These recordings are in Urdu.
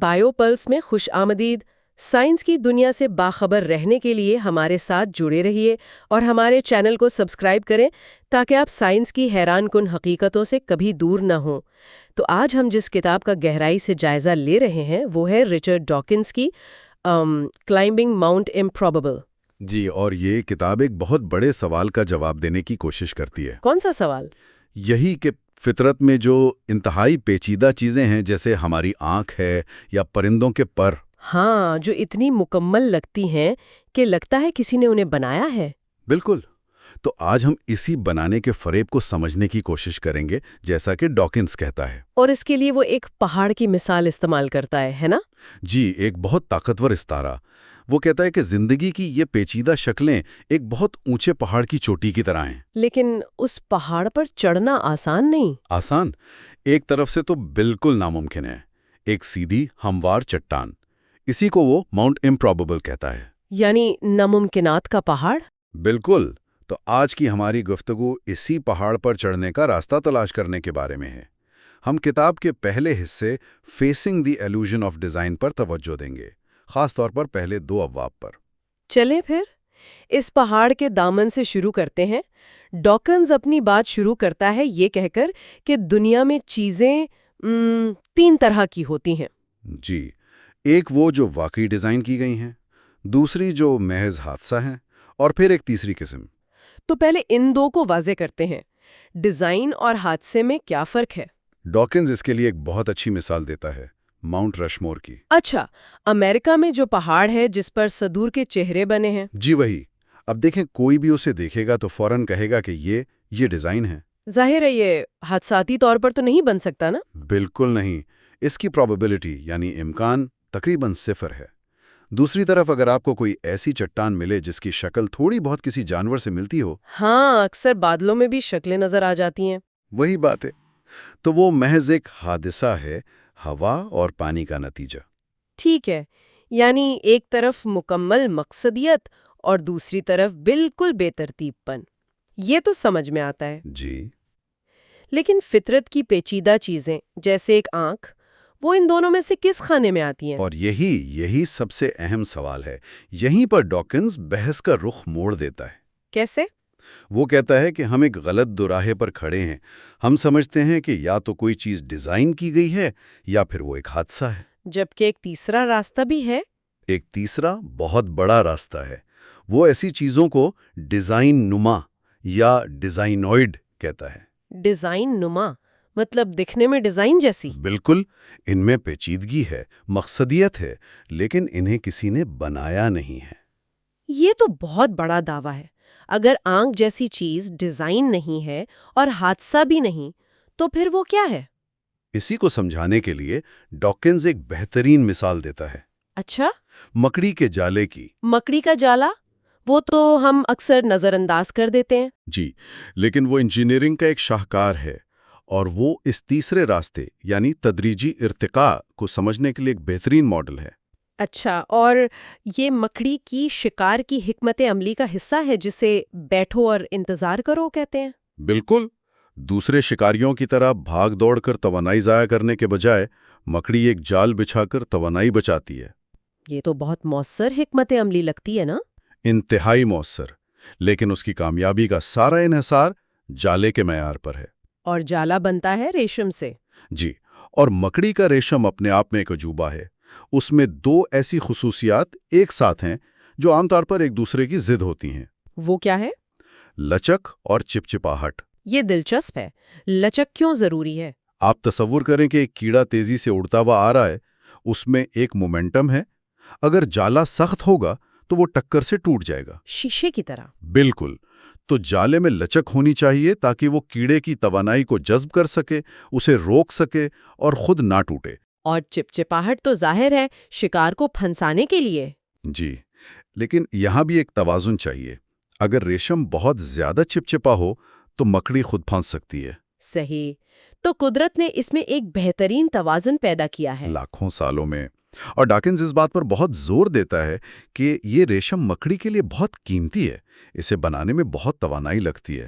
بایو پلس میں خوش آمدید۔ سائنس کی دنیا سے باخبر رہنے کے لیے ہمارے ساتھ جڑے رہیے اور ہمارے چینل کو سبسکرائب کریں تاکہ آپ سائنس کی حیران کن حقیقتوں سے کبھی دور نہ ہوں۔ تو آج ہم جس کتاب کا گہرائی سے جائزہ لے رہے ہیں وہ ہے رچرڈ ڈاکنز کی کلائمبنگ ماؤنٹ امپروبیبل۔ جی، اور یہ کتاب ایک بہت بڑے سوال کا جواب دینے کی کوشش کرتی ہے۔ کون سا سوال؟ یہی کہ فطرت میں جو انتہائی پیچیدہ چیزیں ہیں، جیسے ہماری آنکھ ہے یا پرندوں کے پر، ہاں، جو اتنی مکمل لگتی ہیں کہ لگتا ہے کسی نے انہیں بنایا ہے۔ بالکل۔ تو آج ہم اسی بنانے کے فریب کو سمجھنے کی کوشش کریں گے، جیسا کہ ڈاکنز کہتا ہے۔ اور اس کے لیے وہ ایک پہاڑ کی مثال استعمال کرتا ہے نا؟ جی، ایک بہت طاقتور استعارہ۔ وہ کہتا ہے کہ زندگی کی یہ پیچیدہ شکلیں ایک بہت اونچے پہاڑ کی چوٹی کی طرح ہیں۔ لیکن اس پہاڑ پر چڑھنا آسان نہیں۔ آسان؟ ایک طرف سے تو بالکل ناممکن ہے۔ ایک سیدھی ہموار چٹان، اسی کو وہ ماؤنٹ امپروبیبل کہتا ہے۔ یعنی ناممکنات کا پہاڑ؟ بالکل۔ تو آج کی ہماری گفتگو اسی پہاڑ پر چڑھنے کا راستہ تلاش کرنے کے بارے میں ہے۔ ہم کتاب کے پہلے حصے facing the illusion of design پر توجہ دیں گے، خاص طور پر پہلے 2 ابواب پر۔ چلیں پھر اس پہاڑ کے دامن سے شروع کرتے ہیں۔ ڈاکنز اپنی بات شروع کرتا ہے یہ کہہ کر کہ دنیا میں چیزیں 3 طرح کی ہوتی ہیں۔ جی، ایک وہ جو واقعی ڈیزائن کی گئی ہیں، دوسری جو محض حادثہ ہیں، اور پھر ایک تیسری قسم۔ تو پہلے ان 2 کو واضح کرتے ہیں، ڈیزائن اور حادثے میں کیا فرق ہے؟ ڈاکنز اس کے لیے ایک بہت اچھی مثال دیتا ہے، ماؤنٹ رشمور کی۔ اچھا، امریکہ میں جو پہاڑ ہے جس پر صدور کے چہرے بنے ہیں؟ جی وہی۔ اب دیکھیں، کوئی بھی اسے دیکھے گا تو فوراً کہے گا کہ یہ ڈیزائن ہے۔ ظاہر ہے یہ حادثاتی طور پر تو نہیں بن سکتا نا؟ بالکل نہیں۔ اس کی پروبیبلٹی یعنی امکان تقریباً 0 ہے۔ دوسری طرف اگر آپ کو کوئی ایسی چٹان ملے جس کی شکل تھوڑی بہت کسی جانور سے ملتی ہو، ہاں، اکثر بادلوں میں بھی شکلیں نظر آ جاتی ہیں۔ وہی بات ہے، تو وہ محض ایک حادثہ ہے، ہوا اور پانی کا نتیجہ۔ ٹھیک ہے، یعنی ایک طرف مکمل مقصدیت اور دوسری طرف بالکل بے ترتیب پن۔ یہ تو سمجھ میں آتا ہے۔ جی، لیکن فطرت کی پیچیدہ چیزیں جیسے ایک آنکھ، وہ ان دونوں میں سے کس خانے میں آتی ہیں؟ اور یہی سب سے اہم سوال ہے۔ یہیں پر ڈاکنز بحث کا رخ موڑ دیتا ہے۔ کیسے؟ وہ کہتا ہے کہ ہم ایک غلط دوراہے پر کھڑے ہیں۔ ہم سمجھتے ہیں کہ یا تو کوئی چیز ڈیزائن کی گئی ہے یا پھر وہ ایک حادثہ ہے۔ جبکہ ایک تیسرا راستہ بھی ہے۔ ایک تیسرا بہت بڑا راستہ ہے۔ وہ ایسی چیزوں کو ڈیزائن نما یا ڈیزائنوئڈ کہتا ہے۔ ڈیزائن نما مطلب دکھنے میں ڈیزائن جیسی؟ بالکل۔ ان میں پیچیدگی ہے، مقصدیت ہے، لیکن انہیں کسی نے بنایا نہیں ہے۔ یہ تو بہت بڑا دعویٰ ہے۔ اگر آنکھ جیسی چیز ڈیزائن نہیں ہے اور حادثہ بھی نہیں تو پھر وہ کیا ہے؟ اسی کو سمجھانے کے لیے ڈاکنز ایک بہترین مثال دیتا ہے۔ اچھا؟ مکڑی کے جالے کی۔ مکڑی کا جالا؟ وہ تو ہم اکثر نظر انداز کر دیتے ہیں۔ جی، لیکن وہ انجینئرنگ کا ایک شاہکار ہے، اور وہ اس تیسرے راستے یعنی تدریجی ارتقاء کو سمجھنے کے لیے ایک بہترین ماڈل ہے۔ اچھا، اور یہ مکڑی کی شکار کی حکمت عملی کا حصہ ہے جسے بیٹھو اور انتظار کرو کہتے ہیں؟ بالکل۔ دوسرے شکاریوں کی طرح بھاگ دوڑ کر توانائی ضائع کرنے کے بجائے مکڑی ایک جال بچھا کر توانائی بچاتی ہے۔ یہ تو بہت مؤثر حکمت عملی لگتی ہے نا؟ انتہائی مؤثر، لیکن اس کی کامیابی کا سارا انحصار جالے کے معیار پر ہے۔ اور جالا بنتا ہے ریشم سے؟ جی، اور مکڑی کا ریشم اپنے آپ میں ایک عجوبہ ہے۔ اس میں 2 ایسی خصوصیات ایک ساتھ ہیں جو عام طور پر ایک دوسرے کی ضد ہوتی ہیں۔ وہ کیا ہے؟ لچک اور چپچپاہٹ۔ یہ دلچسپ ہے۔ لچک کیوں ضروری ہے؟ آپ تصور کریں کہ ایک کیڑا تیزی سے اڑتا ہوا آ رہا ہے، اس میں ایک مومنٹم ہے۔ اگر جالا سخت ہوگا تو وہ ٹکر سے ٹوٹ جائے گا، شیشے کی طرح۔ بالکل۔ تو جالے میں لچک ہونی چاہیے تاکہ وہ کیڑے کی توانائی کو جذب کر سکے، اسے روک سکے اور خود نہ ٹوٹے۔ اور چپچپاہٹ تو ظاہر ہے شکار کو پھنسانے کے لیے۔ جی، لیکن یہاں بھی ایک توازن چاہیے۔ اگر ریشم بہت زیادہ چپچپا ہو تو مکڑی خود پھنس سکتی ہے۔ صحیح۔ تو قدرت نے اس میں ایک بہترین توازن پیدا کیا ہے۔ لاکھوں سالوں میں۔ اور ڈاکنز اس بات پر بہت زور دیتا ہے کہ یہ ریشم مکڑی کے لیے بہت قیمتی ہے، اسے بنانے میں بہت توانائی لگتی ہے۔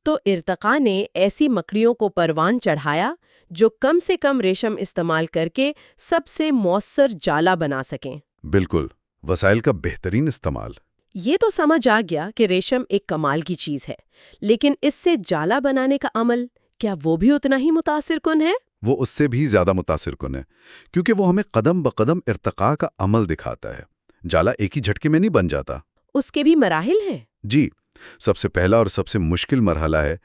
تو ارتقاء نے ایسی مکڑیوں کو پروان چڑھایا جو کم سے کم ریشم استعمال کر کے سب سے مؤثر جالا بنا سکیں۔ بالکل، وسائل کا بہترین استعمال۔ یہ تو سمجھ آ گیا کہ ریشم ایک کمال کی چیز ہے، لیکن اس سے جالا بنانے کا عمل، کیا وہ بھی اتنا ہی متاثر کن ہے؟ وہ اس سے بھی زیادہ متاثر کن ہے، کیونکہ وہ ہمیں قدم بقدم ارتقاء کا عمل دکھاتا ہے۔ جالا ایک ہی جھٹکے میں نہیں بن جاتا۔ اس کے بھی مراحل ہیں؟ جی، سب سے پہلا اور سب سے مشکل مرحلہ ہے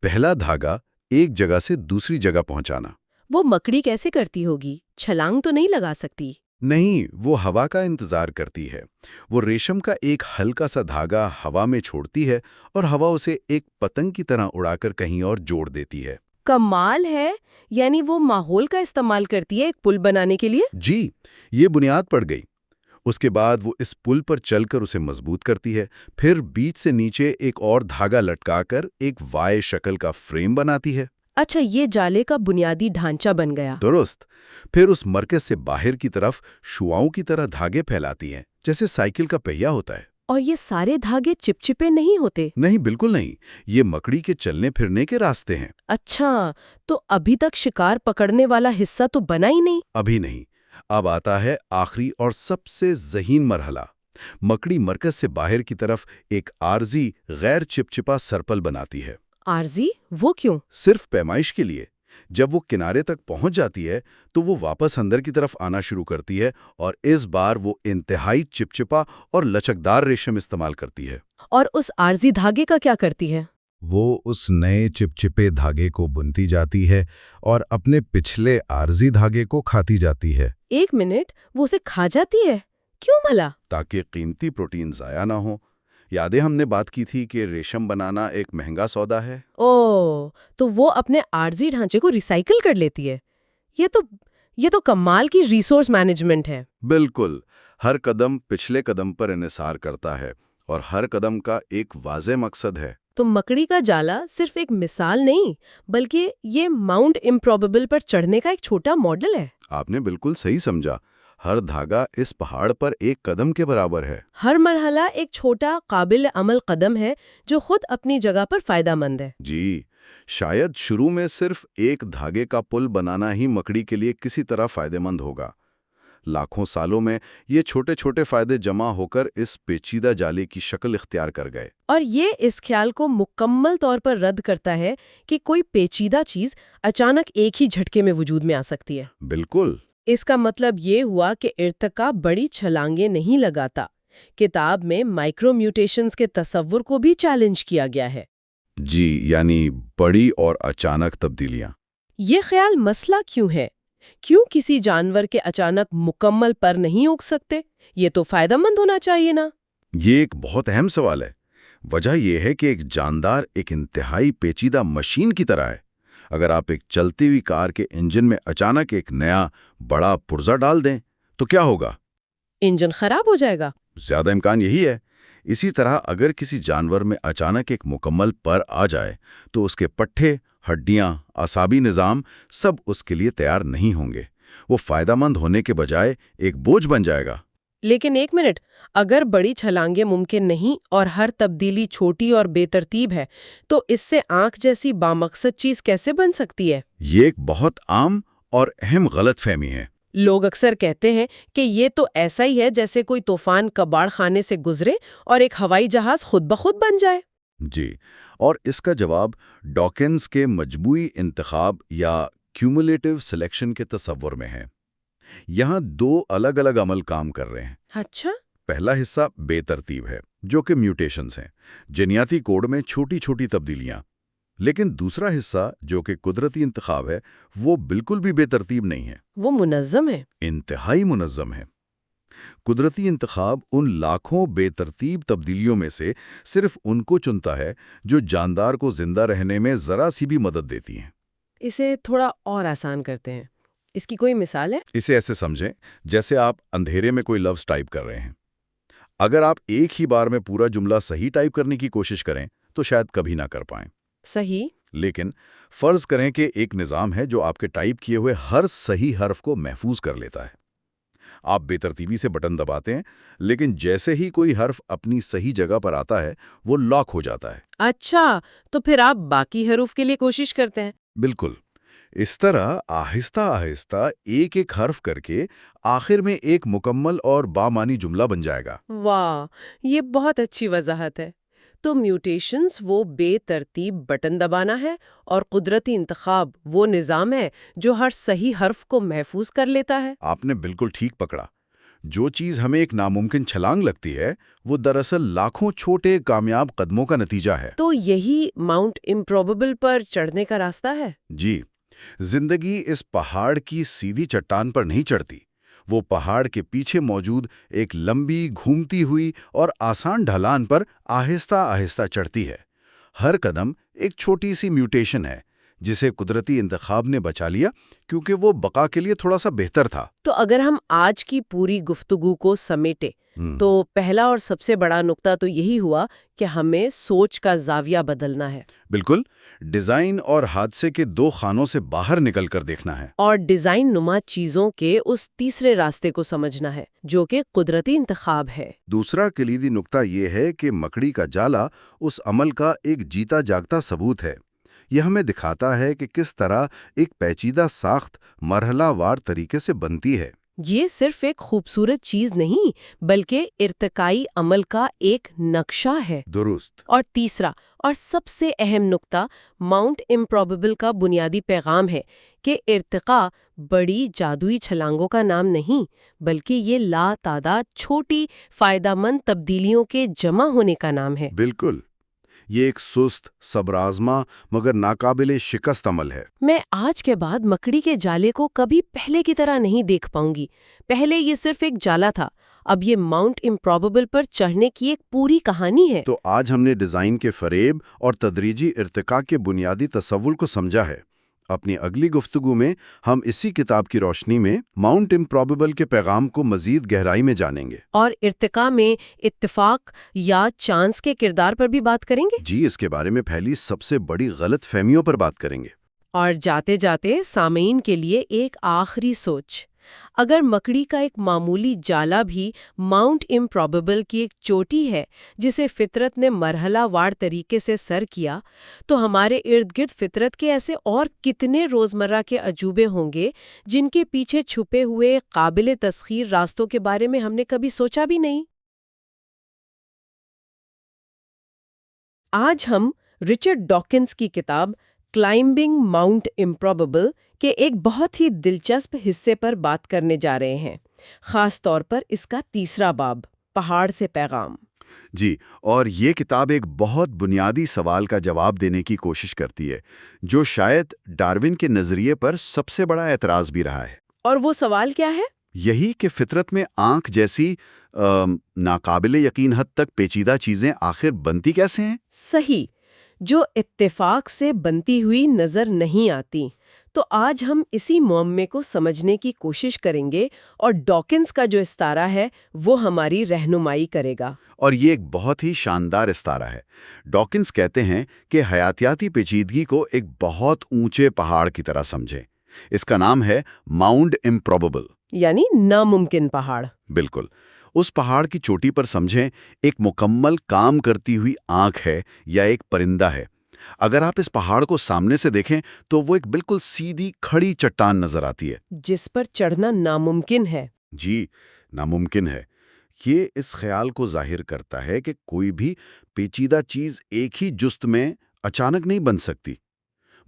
پہلا دھاگا ایک جگہ سے دوسری جگہ پہنچانا۔ وہ مکڑی کیسے کرتی ہوگی؟ چھلانگ تو نہیں لگا سکتی؟ نہیں، وہ ہوا کا انتظار کرتی ہے۔ وہ ریشم کا ایک ہلکا سا دھاگا ہوا میں چھوڑتی ہے اور ہوا اسے ایک پتنگ کی طرح اڑا کر کہیں اور جوڑ دیتی ہے۔ کمال ہے، یعنی وہ ماحول کا استعمال کرتی ہے ایک پل بنانے کے لیے؟ جی، یہ بنیاد پڑ گئی۔ اس کے بعد وہ اس پل پر چل کر اسے مضبوط کرتی ہے، پھر بیچ سے نیچے ایک اور دھاگا لٹکا کر ایک وائے شکل کا فریم بناتی ہے۔ اچھا، یہ جالے کا بنیادی ڈھانچہ بن گیا۔ درست۔ پھر اس مرکز سے باہر کی طرف شعاؤں کی طرح دھاگے پھیلاتی ہیں، جیسے سائیکل کا پہیہ ہوتا ہے۔ اور یہ سارے دھاگے چپچپے نہیں ہوتے؟ نہیں، بالکل نہیں، یہ مکڑی کے چلنے پھرنے کے راستے ہیں۔ اچھا، تو ابھی تک شکار پکڑنے والا حصہ تو بنا ہی نہیں؟ ابھی نہیں، اب آتا ہے آخری اور سب سے ذہین مرحلہ۔ مکڑی مرکز سے باہر کی طرف ایک عارضی غیر چپچپا سرپل بناتی ہے۔ عارضی؟ وہ کیوں؟ صرف پیمائش کے لیے۔ جب وہ کنارے تک پہنچ جاتی ہے تو وہ واپس اندر کی طرف آنا شروع کرتی ہے، اور اس بار وہ انتہائی چپچپا اور لچکدار ریشم استعمال کرتی ہے۔ اور اس عارضی دھاگے کا کیا کرتی ہے؟ وہ اس نئے چپچپے دھاگے کو بنتی جاتی ہے اور اپنے پچھلے عارضی دھاگے کو کھاتی جاتی ہے۔ ایک منٹ، وہ اسے کھا جاتی ہے؟ کیوں بھلا؟ تاکہ قیمتی پروٹین ضائع نہ ہو۔ یادیں ہم نے بات کی تھی کہ ریشم بنانا ایک مہنگا سودا ہے۔ تو وہ اپنے عارضی ڈھانچے کو ریسائیکل کر لیتی ہے۔ یہ تو کمال کی ریسورس مینجمنٹ ہے۔ بالکل، ہر قدم پچھلے قدم پر انحصار کرتا ہے، اور ہر قدم کا ایک واضح مقصد ہے۔ تو مکڑی کا جالا صرف ایک مثال نہیں، بلکہ یہ ماؤنٹ امپروبیبل پر چڑھنے کا ایک چھوٹا ماڈل ہے۔ آپ نے بالکل صحیح سمجھا۔ ہر دھاگا اس پہاڑ پر ایک قدم کے برابر ہے۔ ہر مرحلہ ایک چھوٹا قابل عمل قدم ہے جو خود اپنی جگہ پر فائدہ مند ہے۔ جی، شاید شروع میں صرف ایک دھاگے کا پل بنانا ہی مکڑی کے لیے کسی طرح فائدہ مند ہوگا۔ لاکھوں سالوں میں یہ چھوٹے چھوٹے فائدے جمع ہو کر اس پیچیدہ جالے کی شکل اختیار کر گئے۔ اور یہ اس خیال کو مکمل طور پر رد کرتا ہے کہ کوئی پیچیدہ چیز اچانک ایک ہی جھٹکے میں وجود میں آ سکتی ہے۔ بالکل۔ اس کا مطلب یہ ہوا کہ ارتقاء بڑی چھلانگیں نہیں لگاتا۔ کتاب میں مائکرو میوٹیشنز کے تصور کو بھی چیلنج کیا گیا ہے۔ جی، یعنی بڑی اور اچانک تبدیلیاں۔ یہ خیال مسئلہ کیوں ہے؟ کیوں کسی جانور کے اچانک مکمل پر نہیں اگ سکتے؟ یہ تو فائدہ مند ہونا چاہیے نا؟ یہ ایک بہت اہم سوال ہے۔ وجہ یہ ہے کہ ایک جاندار ایک انتہائی پیچیدہ مشین کی طرح ہے۔ اگر آپ ایک چلتی ہوئی کار کے انجن میں اچانک ایک نیا بڑا پرزہ ڈال دیں تو کیا ہوگا؟ انجن خراب ہو جائے گا۔ زیادہ امکان یہی ہے۔ اسی طرح اگر کسی جانور میں اچانک ایک مکمل پر آ جائے تو اس کے پٹھے، ہڈیاں، اعصابی نظام سب اس کے لیے تیار نہیں ہوں گے۔ وہ فائدہ مند ہونے کے بجائے ایک بوجھ بن جائے گا۔ لیکن ایک منٹ، اگر بڑی چھلانگیں ممکن نہیں اور ہر تبدیلی چھوٹی اور بے ترتیب ہے تو اس سے آنکھ جیسی بامقصد چیز کیسے بن سکتی ہے؟ یہ ایک بہت عام اور اہم غلط فہمی ہے۔ لوگ اکثر کہتے ہیں کہ یہ تو ایسا ہی ہے جیسے کوئی طوفان کباڑ خانے سے گزرے اور ایک ہوائی جہاز خود بخود بن جائے۔ جی، اور اس کا جواب ڈاکنز کے مجموعی انتخاب یا کیومولیٹو سلیکشن کے تصور میں ہے۔ یہاں دو الگ الگ عمل کام کر رہے ہیں۔ اچھا۔ پہلا حصہ بے ترتیب ہے، جو کہ میوٹیشنز ہیں، جینیاتی کوڈ میں چھوٹی چھوٹی تبدیلیاں۔ لیکن دوسرا حصہ جو کہ قدرتی انتخاب ہے، وہ بالکل بھی بے ترتیب نہیں ہے۔ وہ منظم ہے۔ انتہائی منظم ہے۔ قدرتی انتخاب ان لاکھوں بے ترتیب تبدیلیوں میں سے صرف ان کو چنتا ہے جو جاندار کو زندہ رہنے میں ذرا سی بھی مدد دیتی ہیں۔ اسے تھوڑا اور آسان کرتے ہیں، اس کی کوئی مثال ہے؟ اسے ایسے سمجھیں جیسے آپ اندھیرے میں کوئی لفظ ٹائپ کر رہے ہیں۔ اگر آپ ایک ہی بار میں پورا جملہ صحیح ٹائپ کرنے کی کوشش کریں تو شاید کبھی نہ کر پائیں۔ صحیح۔ لیکن فرض کریں کہ ایک نظام ہے جو آپ کے ٹائپ کیے ہوئے ہر صحیح حرف کو محفوظ کر لیتا ہے۔ آپ بے ترتیبی سے بٹن دباتے ہیں، لیکن جیسے ہی کوئی حرف اپنی صحیح جگہ پر آتا ہے وہ لاک ہو جاتا ہے۔ اچھا، تو پھر آپ باقی حروف کے لیے کوشش کرتے ہیں؟ بالکل۔ اس طرح آہستہ آہستہ ایک ایک حرف کر کے آخر میں ایک مکمل اور بامانی جملہ بن جائے گا۔ واہ، یہ بہت اچھی وضاحت ہے۔ تو میوٹیشنز وہ بے ترتیب بٹن دبانا ہے، اور قدرتی انتخاب وہ نظام ہے جو ہر صحیح حرف کو محفوظ کر لیتا ہے۔ آپ نے بالکل ٹھیک پکڑا۔ جو چیز ہمیں ایک ناممکن چھلانگ لگتی ہے وہ دراصل لاکھوں چھوٹے کامیاب قدموں کا نتیجہ ہے۔ تو یہی ماؤنٹ امپروبیبل پر چڑھنے کا راستہ ہے؟ جی، زندگی اس پہاڑ کی سیدھی چٹان پر نہیں چڑھتی، وہ پہاڑ کے پیچھے موجود ایک لمبی گھومتی ہوئی اور آسان ڈھلان پر آہستہ آہستہ چڑھتی ہے۔ ہر قدم ایک چھوٹی سی میوٹیشن ہے جسے قدرتی انتخاب نے بچا لیا کیونکہ وہ بقا کے لیے تھوڑا سا بہتر تھا۔ تو اگر ہم آج کی پوری گفتگو کو سمیٹے تو پہلا اور سب سے بڑا نقطہ تو یہی ہوا کہ ہمیں سوچ کا زاویہ بدلنا ہے۔ بالکل، ڈیزائن اور حادثے کے دو خانوں سے باہر نکل کر دیکھنا ہے، اور ڈیزائن نما چیزوں کے اس تیسرے راستے کو سمجھنا ہے جو کہ قدرتی انتخاب ہے۔ دوسرا کلیدی نقطہ یہ ہے کہ مکڑی کا جالا اس عمل کا ایک جیتا جاگتا ثبوت ہے۔ یہ ہمیں دکھاتا ہے کہ کس طرح ایک پیچیدہ ساخت مرحلہ وار طریقے سے بنتی ہے۔ یہ صرف ایک خوبصورت چیز نہیں بلکہ ارتقائی عمل کا ایک نقشہ ہے۔ درست۔ اور تیسرا اور سب سے اہم نقطہ ماؤنٹ امپروبیبل کا بنیادی پیغام ہے کہ ارتقاء بڑی جادوئی چھلانگوں کا نام نہیں بلکہ یہ لا تعداد چھوٹی فائدہ مند تبدیلیوں کے جمع ہونے کا نام ہے۔ بالکل، یہ ایک سست، صبر آزما مگر ناقابل شکست عمل ہے۔ میں آج کے بعد مکڑی کے جالے کو کبھی پہلے کی طرح نہیں دیکھ پاؤں گی۔ پہلے یہ صرف ایک جالا تھا، اب یہ ماؤنٹ امپروبیبل پر چڑھنے کی ایک پوری کہانی ہے۔ تو آج ہم نے ڈیزائن کے فریب اور تدریجی ارتقاء کے بنیادی تصور کو سمجھا ہے۔ اپنی اگلی گفتگو میں ہم اسی کتاب کی روشنی میں ماؤنٹ امپروبیبل کے پیغام کو مزید گہرائی میں جانیں گے، اور ارتقاء میں اتفاق یا چانس کے کردار پر بھی بات کریں گے۔ جی، اس کے بارے میں پھیلی سب سے بڑی غلط فہمیوں پر بات کریں گے۔ اور جاتے جاتے سامعین کے لیے ایک آخری سوچ، اگر مکڑی کا ایک معمولی جالا بھی ماؤنٹ امپروبیبل کی ایک چوٹی ہے جسے فطرت نے مرحلہ وار طریقے سے سر کیا، تو ہمارے ارد گرد فطرت کے ایسے اور کتنے روزمرہ کے عجوبے ہوں گے جن کے پیچھے چھپے ہوئے قابل تسخیر راستوں کے بارے میں ہم نے کبھی سوچا بھی نہیں۔ آج ہم رچرڈ ڈاکنز کی کتاب کلائمبنگ ماؤنٹ امپروبیبل کے ایک بہت ہی دلچسپ حصے پر بات کرنے جا رہے ہیں، خاص طور پر اس کا تیسرا باب، پہاڑ سے پیغام۔ جی، اور یہ کتاب ایک بہت بنیادی سوال کا جواب دینے کی کوشش کرتی ہے جو شاید ڈارون کے نظریے پر سب سے بڑا اعتراض بھی رہا ہے۔ اور وہ سوال کیا ہے؟ یہی کہ فطرت میں آنکھ جیسی ناقابل یقین حد تک پیچیدہ چیزیں آخر بنتی کیسے ہیں؟ صحیح، جو اتفاق سے بنتی ہوئی نظر نہیں آتی۔ تو آج ہم اسی معمے کو سمجھنے کی کوشش کریں گے اور ڈاکنز کا جو استعارہ ہے وہ ہماری رہنمائی کرے گا۔ اور یہ ایک بہت ہی شاندار استعارہ ہے۔ ڈاکنز کہتے ہیں کہ حیاتیاتی پیچیدگی کو ایک بہت اونچے پہاڑ کی طرح سمجھیں۔ اس کا نام ہے ماؤنٹ امپروبیبل، یعنی ناممکن پہاڑ۔ بالکل، اس پہاڑ کی چوٹی پر سمجھیں ایک مکمل کام کرتی ہوئی آنکھ ہے یا ایک پرندہ ہے۔ اگر آپ اس پہاڑ کو سامنے سے دیکھیں تو وہ ایک بالکل سیدھی کھڑی چٹان نظر آتی ہے جس پر چڑھنا ناممکن ہے۔ جی، ناممکن ہے۔ یہ اس خیال کو ظاہر کرتا ہے کہ کوئی بھی پیچیدہ چیز ایک ہی جست میں اچانک نہیں بن سکتی۔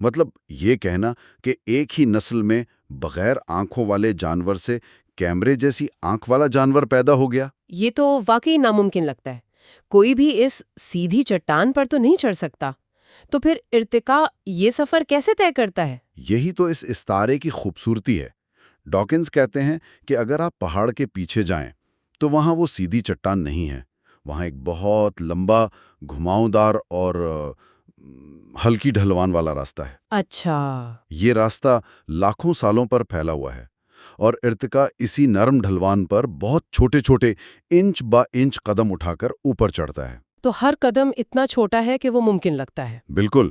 مطلب یہ کہنا کہ ایک ہی نسل میں بغیر آنکھوں والے جانور سے کیمرے جیسی آنکھ والا جانور پیدا ہو گیا، یہ تو واقعی ناممکن لگتا ہے۔ کوئی بھی اس سیدھی چٹان پر تو نہیں چڑھ سکتا۔ تو پھر ارتقاء یہ سفر کیسے طے کرتا ہے؟ یہی تو اس استعارے کی خوبصورتی ہے۔ ڈاکنز کہتے ہیں کہ اگر آپ پہاڑ کے پیچھے جائیں تو وہاں وہ سیدھی چٹان نہیں ہے، وہاں ایک بہت لمبا، گھماؤدار اور ہلکی ڈھلوان والا راستہ ہے۔ اچھا، یہ راستہ لاکھوں سالوں پر پھیلا ہوا ہے، اور ارتقاء اسی نرم ڈھلوان پر بہت چھوٹے چھوٹے انچ با انچ قدم اٹھا کر اوپر چڑھتا ہے۔ تو ہر قدم اتنا چھوٹا ہے کہ وہ ممکن لگتا ہے۔ بالکل،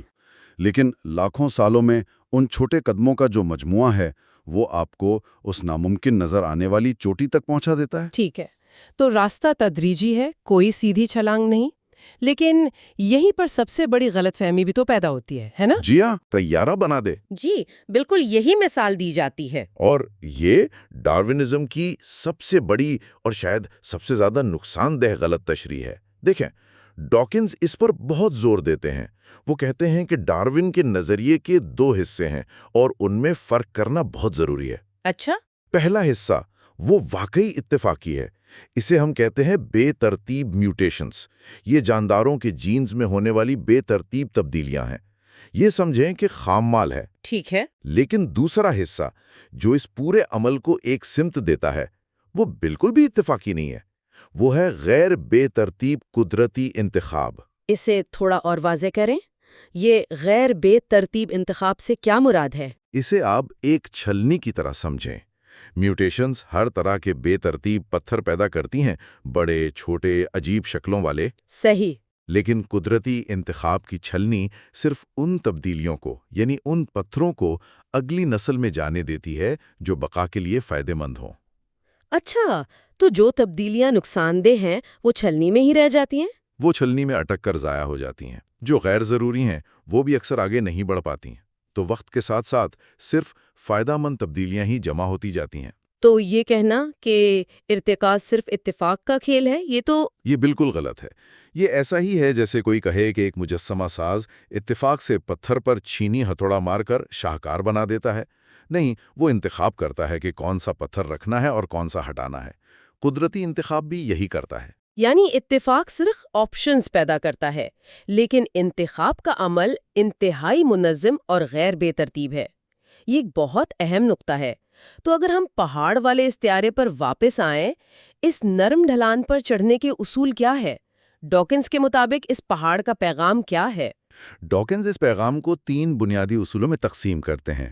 لیکن لاکھوں سالوں میں ان چھوٹے قدموں کا جو مجموعہ ہے وہ آپ کو اس ناممکن نظر آنے والی چوٹی تک پہنچا دیتا ہے۔ ٹھیک ہے، تو راستہ تدریجی ہے، کوئی سیدھی چھلانگ نہیں۔ لیکن یہیں پر سب سے بڑی غلط فہمی بھی تو پیدا ہوتی ہے نا؟ جی ہاں، طیارہ بنا دے۔ جی بالکل، یہی مثال دی جاتی ہے۔ اور یہ ڈارونزم کی سب سے بڑی اور شاید سب سے زیادہ نقصان دہ غلط تشریح ہے۔ دیکھیں، ڈاکنز اس پر بہت زور دیتے ہیں۔ وہ کہتے ہیں کہ ڈارون کے نظریے کے 2 حصے ہیں اور ان میں فرق کرنا بہت ضروری ہے۔ اچھا؟ پہلا حصہ وہ واقعی اتفاقی ہے، اسے ہم کہتے ہیں بے ترتیب میوٹیشنز۔ یہ جانداروں کے جینز میں ہونے والی بے ترتیب تبدیلیاں ہیں، یہ سمجھیں کہ خام مال ہے۔ ٹھیک ہے۔ لیکن دوسرا حصہ جو اس پورے عمل کو ایک سمت دیتا ہے وہ بالکل بھی اتفاقی نہیں ہے، وہ ہے غیر بے ترتیب قدرتی انتخاب۔ اسے تھوڑا اور واضح کریں، یہ غیر بے ترتیب انتخاب سے کیا مراد ہے؟ اسے آپ ایک چھلنی کی طرح سمجھیں۔ میوٹیشنز ہر طرح کے بے ترتیب پتھر پیدا کرتی ہیں، بڑے چھوٹے عجیب شکلوں والے۔ صحیح۔ لیکن قدرتی انتخاب کی چھلنی صرف ان تبدیلیوں کو، یعنی ان پتھروں کو اگلی نسل میں جانے دیتی ہے جو بقا کے لیے فائدہ مند ہوں۔ اچھا، تو جو تبدیلیاں نقصان دہ ہیں وہ چھلنی میں ہی رہ جاتی ہیں؟ وہ چھلنی میں اٹک کر ضائع ہو جاتی ہیں۔ جو غیر ضروری ہیں وہ بھی اکثر آگے نہیں بڑھ پاتی ہیں، تو وقت کے ساتھ ساتھ صرف فائدہ مند تبدیلیاں ہی جمع ہوتی جاتی ہیں۔ تو یہ کہنا کہ ارتقاء صرف اتفاق کا کھیل ہے، یہ بالکل غلط ہے۔ یہ ایسا ہی ہے جیسے کوئی کہے کہ ایک مجسمہ ساز اتفاق سے پتھر پر چینی ہتھوڑا مار کر شاہکار بنا دیتا ہے۔ نہیں، وہ انتخاب کرتا ہے کہ کون سا پتھر رکھنا ہے اور کون سا ہٹانا ہے۔ قدرتی انتخاب بھی یہی کرتا ہے۔ یعنی اتفاق صرف آپشنز پیدا کرتا ہے، لیکن انتخاب کا عمل انتہائی منظم اور غیر بے ترتیب ہے۔ یہ ایک بہت اہم نقطہ ہے۔ تو اگر ہم پہاڑ والے استعارے پر واپس آئیں، اس نرم ڈھلان پر چڑھنے کے اصول کیا ہے؟ ڈاکنز کے مطابق اس پہاڑ کا پیغام کیا ہے؟ ڈاکنز اس پیغام کو 3 بنیادی اصولوں میں تقسیم کرتے ہیں۔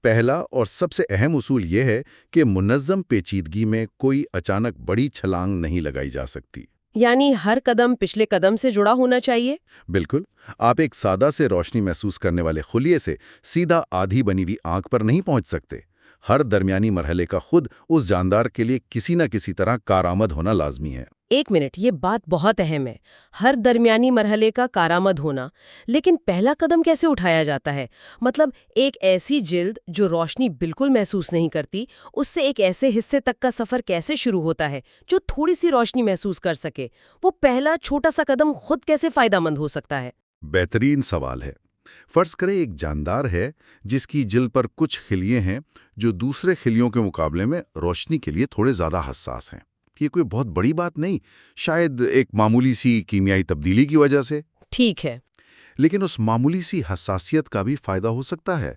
پہلا اور سب سے اہم اصول یہ ہے کہ منظم پیچیدگی میں کوئی اچانک بڑی چھلانگ نہیں لگائی جا سکتی۔ یعنی ہر قدم پچھلے قدم سے جڑا ہونا چاہیے؟ بالکل، آپ ایک سادہ سے روشنی محسوس کرنے والے خلیے سے سیدھا آدھی بنی ہوئی آنکھ پر نہیں پہنچ سکتے۔ ہر درمیانی مرحلے کا خود اس جاندار کے لیے کسی نہ کسی طرح کارآمد ہونا لازمی ہے۔ ایک منٹ، یہ بات بہت اہم ہے، ہر درمیانی مرحلے کا کارآمد ہونا۔ لیکن پہلا قدم کیسے اٹھایا جاتا ہے؟ مطلب ایک ایسی جلد جو روشنی بالکل محسوس نہیں کرتی، اس سے ایک ایسے حصے تک کا سفر کیسے شروع ہوتا ہے جو تھوڑی سی روشنی محسوس کر سکے؟ وہ پہلا چھوٹا سا قدم خود کیسے فائدہ مند ہو سکتا ہے؟ بہترین سوال ہے۔ فرض کریں ایک جاندار ہے جس کی جلد پر کچھ خلیے ہیں جو دوسرے خلیوں کے مقابلے میں روشنی کے لیے تھوڑے زیادہ حساس ہیں۔ یہ کوئی بہت بڑی بات نہیں، شاید ایک معمولی سی کیمیائی تبدیلی کی وجہ سے۔ ٹھیک ہے۔ لیکن اس معمولی سی حساسیت کا بھی فائدہ ہو سکتا ہے۔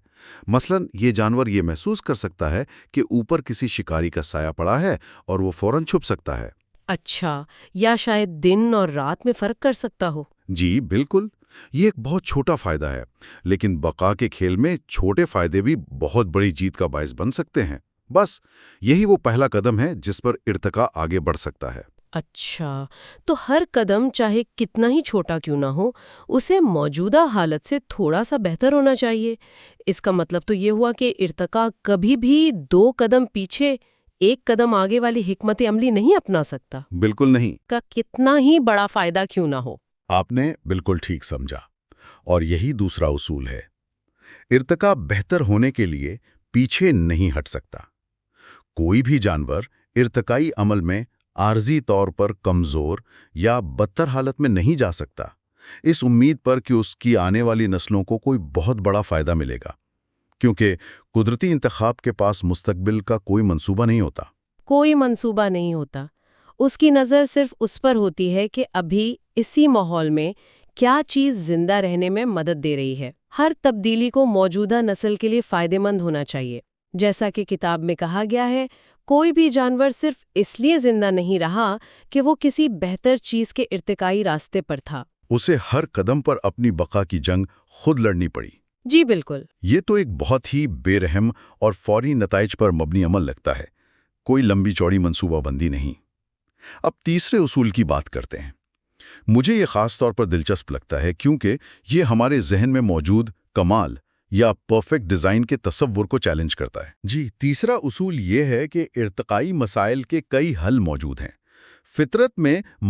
مثلا یہ جانور یہ محسوس کر سکتا ہے کہ اوپر کسی شکاری کا سایہ پڑا ہے اور وہ فوراً چھپ سکتا ہے۔ اچھا، یا شاید دن اور رات میں فرق کر سکتا ہو؟ جی بالکل، یہ ایک بہت چھوٹا فائدہ ہے، لیکن بقا کے کھیل میں چھوٹے فائدے بھی بہت بڑی جیت کا باعث بن سکتے ہیں۔ بس یہی وہ پہلا قدم ہے جس پر ارتقاء آگے بڑھ سکتا ہے۔ اچھا، تو ہر قدم چاہے کتنا ہی چھوٹا کیوں نہ ہو، اسے موجودہ حالت سے تھوڑا سا بہتر ہونا چاہیے۔ اس کا مطلب تو یہ ہوا کہ ارتقاء کبھی بھی 2 قدم پیچھے 1 قدم آگے والی حکمت عملی نہیں اپنا سکتا۔ بالکل نہیں۔ کا کتنا ہی بڑا فائدہ کیوں نہ ہو۔ آپ نے بالکل ٹھیک سمجھا، اور یہی دوسرا اصول ہے۔ ارتقاء بہتر ہونے کے لیے پیچھے نہیں ہٹ سکتا۔ کوئی بھی جانور ارتقائی عمل میں عارضی طور پر کمزور یا بدتر حالت میں نہیں جا سکتا، اس امید پر کہ اس کی آنے والی نسلوں کو کوئی بہت بڑا فائدہ ملے گا، کیونکہ قدرتی انتخاب کے پاس مستقبل کا کوئی منصوبہ نہیں ہوتا۔ کوئی منصوبہ نہیں ہوتا، اس کی نظر صرف اس پر ہوتی ہے کہ ابھی اسی ماحول میں کیا چیز زندہ رہنے میں مدد دے رہی ہے۔ ہر تبدیلی کو موجودہ نسل کے لیے فائدہ مند ہونا چاہیے۔ جیسا کہ کتاب میں کہا گیا ہے، کوئی بھی جانور صرف اس لیے زندہ نہیں رہا کہ وہ کسی بہتر چیز کے ارتقائی راستے پر تھا۔ اسے ہر قدم پر اپنی بقا کی جنگ خود لڑنی پڑی۔ جی بالکل۔ یہ تو ایک بہت ہی بے رحم اور فوری نتائج پر مبنی عمل لگتا ہے، کوئی لمبی چوڑی منصوبہ بندی نہیں۔ اب تیسرے اصول کی بات کرتے ہیں۔ مجھے یہ خاص طور پر دلچسپ لگتا ہے کیونکہ یہ ہمارے ذہن میں موجود کمال یا پرفیکٹ ڈیزائن کے تصور کو چیلنج کرتا ہے۔ جی، تیسرا اصول یہ ہے کہ ارتقائی مسائل کے کئی حل موجود ہیں۔ فطرت میں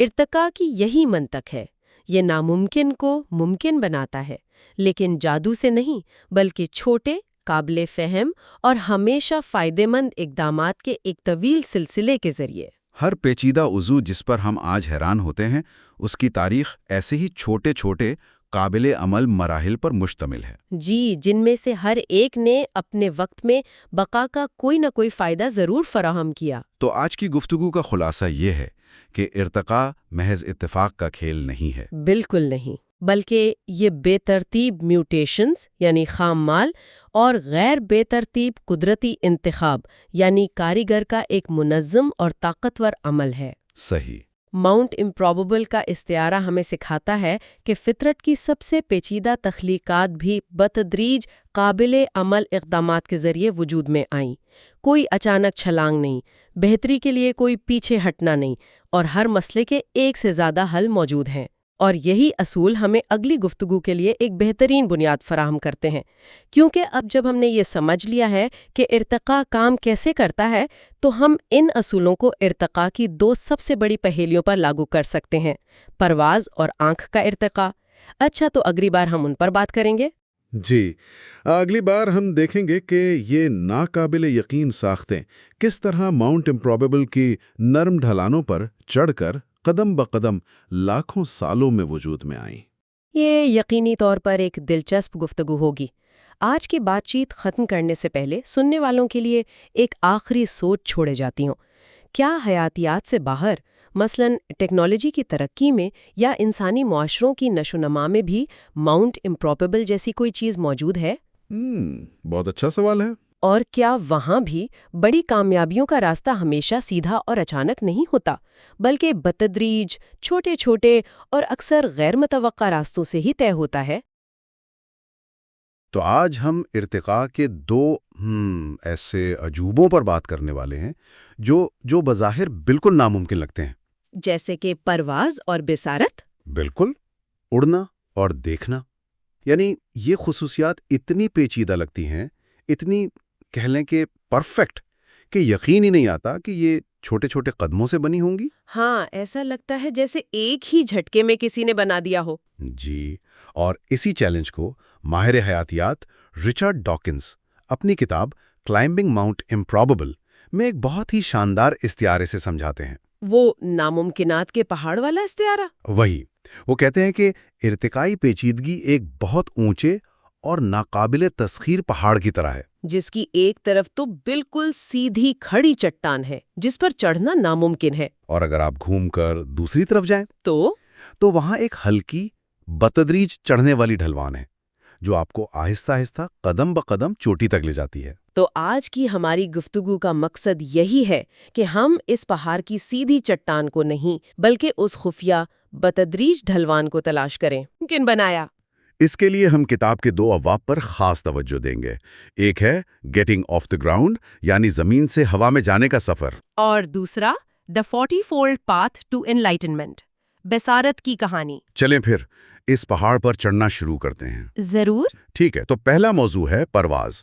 ارتقا کی یہی منطق ہے، یہ ناممکن کو ممکن بناتا ہے، لیکن جادو سے نہیں بلکہ چھوٹے، قابل فہم اور ہمیشہ فائدہ مند اقدامات کے ایک طویل سلسلے کے ذریعے۔ ہر پیچیدہ عضو جس پر ہم آج حیران ہوتے ہیں، اس کی تاریخ ایسے ہی چھوٹے چھوٹے قابل عمل مراحل پر مشتمل ہے۔ جی، جن میں سے ہر ایک نے اپنے وقت میں بقا کا کوئی نہ کوئی فائدہ ضرور فراہم کیا۔ تو آج کی گفتگو کا خلاصہ یہ ہے کہ ارتقاء محض اتفاق کا کھیل نہیں ہے۔ بالکل نہیں، بلکہ یہ بے ترتیب میوٹیشنز یعنی خام مال اور غیر بے ترتیب قدرتی انتخاب یعنی کاریگر کا ایک منظم اور طاقتور عمل ہے۔ صحیح۔ ماؤنٹ امپروبیبل کا استعارہ ہمیں سکھاتا ہے کہ فطرت کی سب سے پیچیدہ تخلیقات بھی بتدریج قابل عمل اقدامات کے ذریعے وجود میں آئیں۔ کوئی اچانک چھلانگ نہیں، بہتری کے لیے کوئی پیچھے ہٹنا نہیں، اور ہر مسئلے کے ایک سے زیادہ حل موجود ہیں۔ اور یہی اصول ہمیں اگلی گفتگو کے لیے ایک بہترین بنیاد فراہم کرتے ہیں، کیونکہ اب جب ہم نے یہ سمجھ لیا ہے کہ ارتقاء کام کیسے کرتا ہے، تو ہم ان اصولوں کو ارتقاء کی دو سب سے بڑی پہیلیوں پر لاگو کر سکتے ہیں، پرواز اور آنکھ کا ارتقاء۔ اچھا، تو اگلی بار ہم ان پر بات کریں گے۔ جی، اگلی بار ہم دیکھیں گے کہ یہ ناقابل یقین ساختیں کس طرح ماؤنٹ امپروبیبل کی نرم ڈھلانوں پر چڑھ کر قدم بقدم لاکھوں سالوں میں وجود میں آئیں۔ یہ یقینی طور پر ایک دلچسپ گفتگو ہوگی۔ آج کی بات چیت ختم کرنے سے پہلے سننے والوں کے لیے ایک آخری سوچ چھوڑے جاتی ہوں۔ کیا حیاتیات سے باہر، مثلاً ٹیکنالوجی کی ترقی میں یا انسانی معاشروں کی نشو و نما میں بھی ماؤنٹ امپروبیبل جیسی کوئی چیز موجود ہے؟ بہت اچھا سوال ہے۔ اور کیا وہاں بھی بڑی کامیابیوں کا راستہ ہمیشہ سیدھا اور اچانک نہیں ہوتا، بلکہ بتدریج چھوٹے چھوٹے اور اکثر غیر متوقع راستوں سے ہی طے ہوتا ہے؟ تو آج ہم ارتقاء کے دو ایسے عجوبوں پر بات کرنے والے ہیں جو بظاہر بالکل ناممکن لگتے ہیں، جیسے کہ پرواز اور بصارت۔ بالکل، اڑنا اور دیکھنا۔ یعنی یہ خصوصیات اتنی پیچیدہ لگتی ہیں، اتنی کہہ لیں کہ پرفیکٹ، کہ یقین ہی نہیں آتا کہ یہ چھوٹے چھوٹے قدموں سے بنی ہوں گی۔ ہاں، ایسا لگتا ہے جیسے ایک ہی جھٹکے میں کسی نے بنا دیا ہو۔ جی، اور اسی چیلنج کو ماہر حیاتیات رچرڈ ڈاکنز اپنی کتاب کلائمبنگ ماؤنٹ امپروبیبل میں ایک بہت ہی شاندار استعارے سے سمجھاتے ہیں۔ وہ ناممکنات کے پہاڑ والا استعارہ؟ وہی، وہ کہتے ہیں کہ ارتقائی پیچیدگی ایک بہت اونچے اور ناقابل تسخیر پہاڑ کی طرح ہے، جس کی ایک طرف تو بالکل سیدھی کھڑی چٹان ہے جس پر چڑھنا ناممکن ہے، اور اگر آپ گھوم کر دوسری طرف جائیں تو وہاں ایک ہلکی بتدریج چڑھنے والی ڈھلوان ہے جو آپ کو آہستہ آہستہ قدم بقدم چوٹی تک لے جاتی ہے۔ تو آج کی ہماری گفتگو کا مقصد یہی ہے کہ ہم اس پہاڑ کی سیدھی چٹان کو نہیں بلکہ اس خفیہ بتدریج ڈھلوان کو تلاش کریں۔ کن بنایا؟ اس کے لیے ہم کتاب کے دو ابواب پر خاص توجہ دیں گے۔ ایک ہے گیٹنگ آف دی گراؤنڈ، یعنی زمین سے ہوا میں جانے کا سفر، اور دوسرا دی 40-fold پاتھ ٹو انلائٹنمنٹ، بصارت کی کہانی۔ چلیں پھر اس پہاڑ پر چڑھنا شروع کرتے ہیں۔ ضرور۔ ٹھیک ہے، تو پہلا موضوع ہے پرواز۔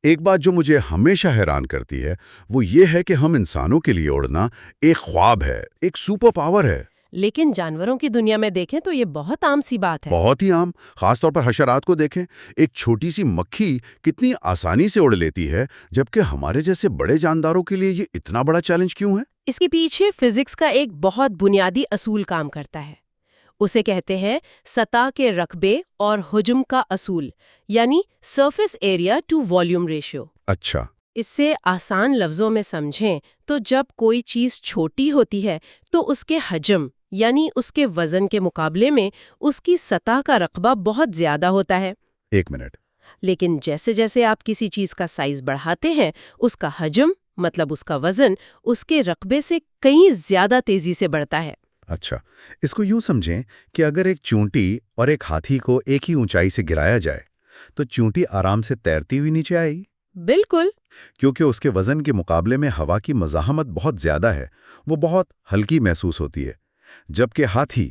ایک بات جو مجھے ہمیشہ حیران کرتی ہے وہ یہ ہے کہ ہم انسانوں کے لیے اڑنا ایک خواب ہے، ایک سپر پاور ہے، لیکن جانوروں کی دنیا میں دیکھیں تو یہ بہت عام سی بات ہے۔ بہت ہی عام۔ خاص طور پر حشرات کو دیکھیں، ایک چھوٹی سی مکھی کتنی آسانی سے اڑ لیتی ہے، جبکہ ہمارے جیسے بڑے جانداروں کے لیے یہ اتنا بڑا چیلنج کیوں ہے؟ اس کے پیچھے فزکس کا ایک بہت بنیادی اصول کام کرتا ہے۔ اسے کہتے ہیں سطح کے رقبے اور حجم کا اصول، یعنی surface area to volume ratio. اچھا، اس سے آسان لفظوں میں سمجھیں تو جب کوئی چیز چھوٹی ہوتی ہے تو اس کے حجم یعنی اس کے وزن کے مقابلے میں اس کی سطح کا رقبہ بہت زیادہ ہوتا ہے۔ ایک منٹ۔ لیکن جیسے جیسے آپ کسی چیز کا سائز بڑھاتے ہیں، اس کا حجم مطلب اس کا وزن اس کے رقبے سے کہیں زیادہ تیزی سے بڑھتا ہے۔ اچھا، اس کو یوں سمجھیں کہ اگر ایک چونٹی اور ایک ہاتھی کو ایک ہی اونچائی سے گرایا جائے تو چونٹی آرام سے تیرتی ہوئی نیچے آئے گی، بالکل، کیونکہ اس کے وزن کے مقابلے میں ہوا کی مزاحمت بہت زیادہ ہے، وہ بہت ہلکی محسوس ہوتی ہے، جبکہ ہاتھی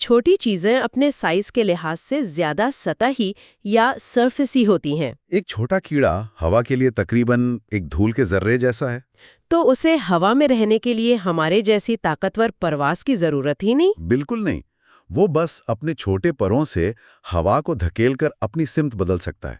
چھوٹی چیزیں اپنے سائز کے لحاظ سے زیادہ سطحی یا سرفیسی ہوتی ہیں. ایک چھوٹا کیڑا ہوا کے لیے تقریباً ایک دھول کے ذرے جیسا ہے. تو اسے ہوا میں رہنے کے لیے ہمارے جیسی طاقتور پرواز کی ضرورت ہی نہیں. بالکل نہیں. وہ بس اپنے چھوٹے پروں سے ہوا کو دھکیل کر اپنی سمت بدل سکتا ہے.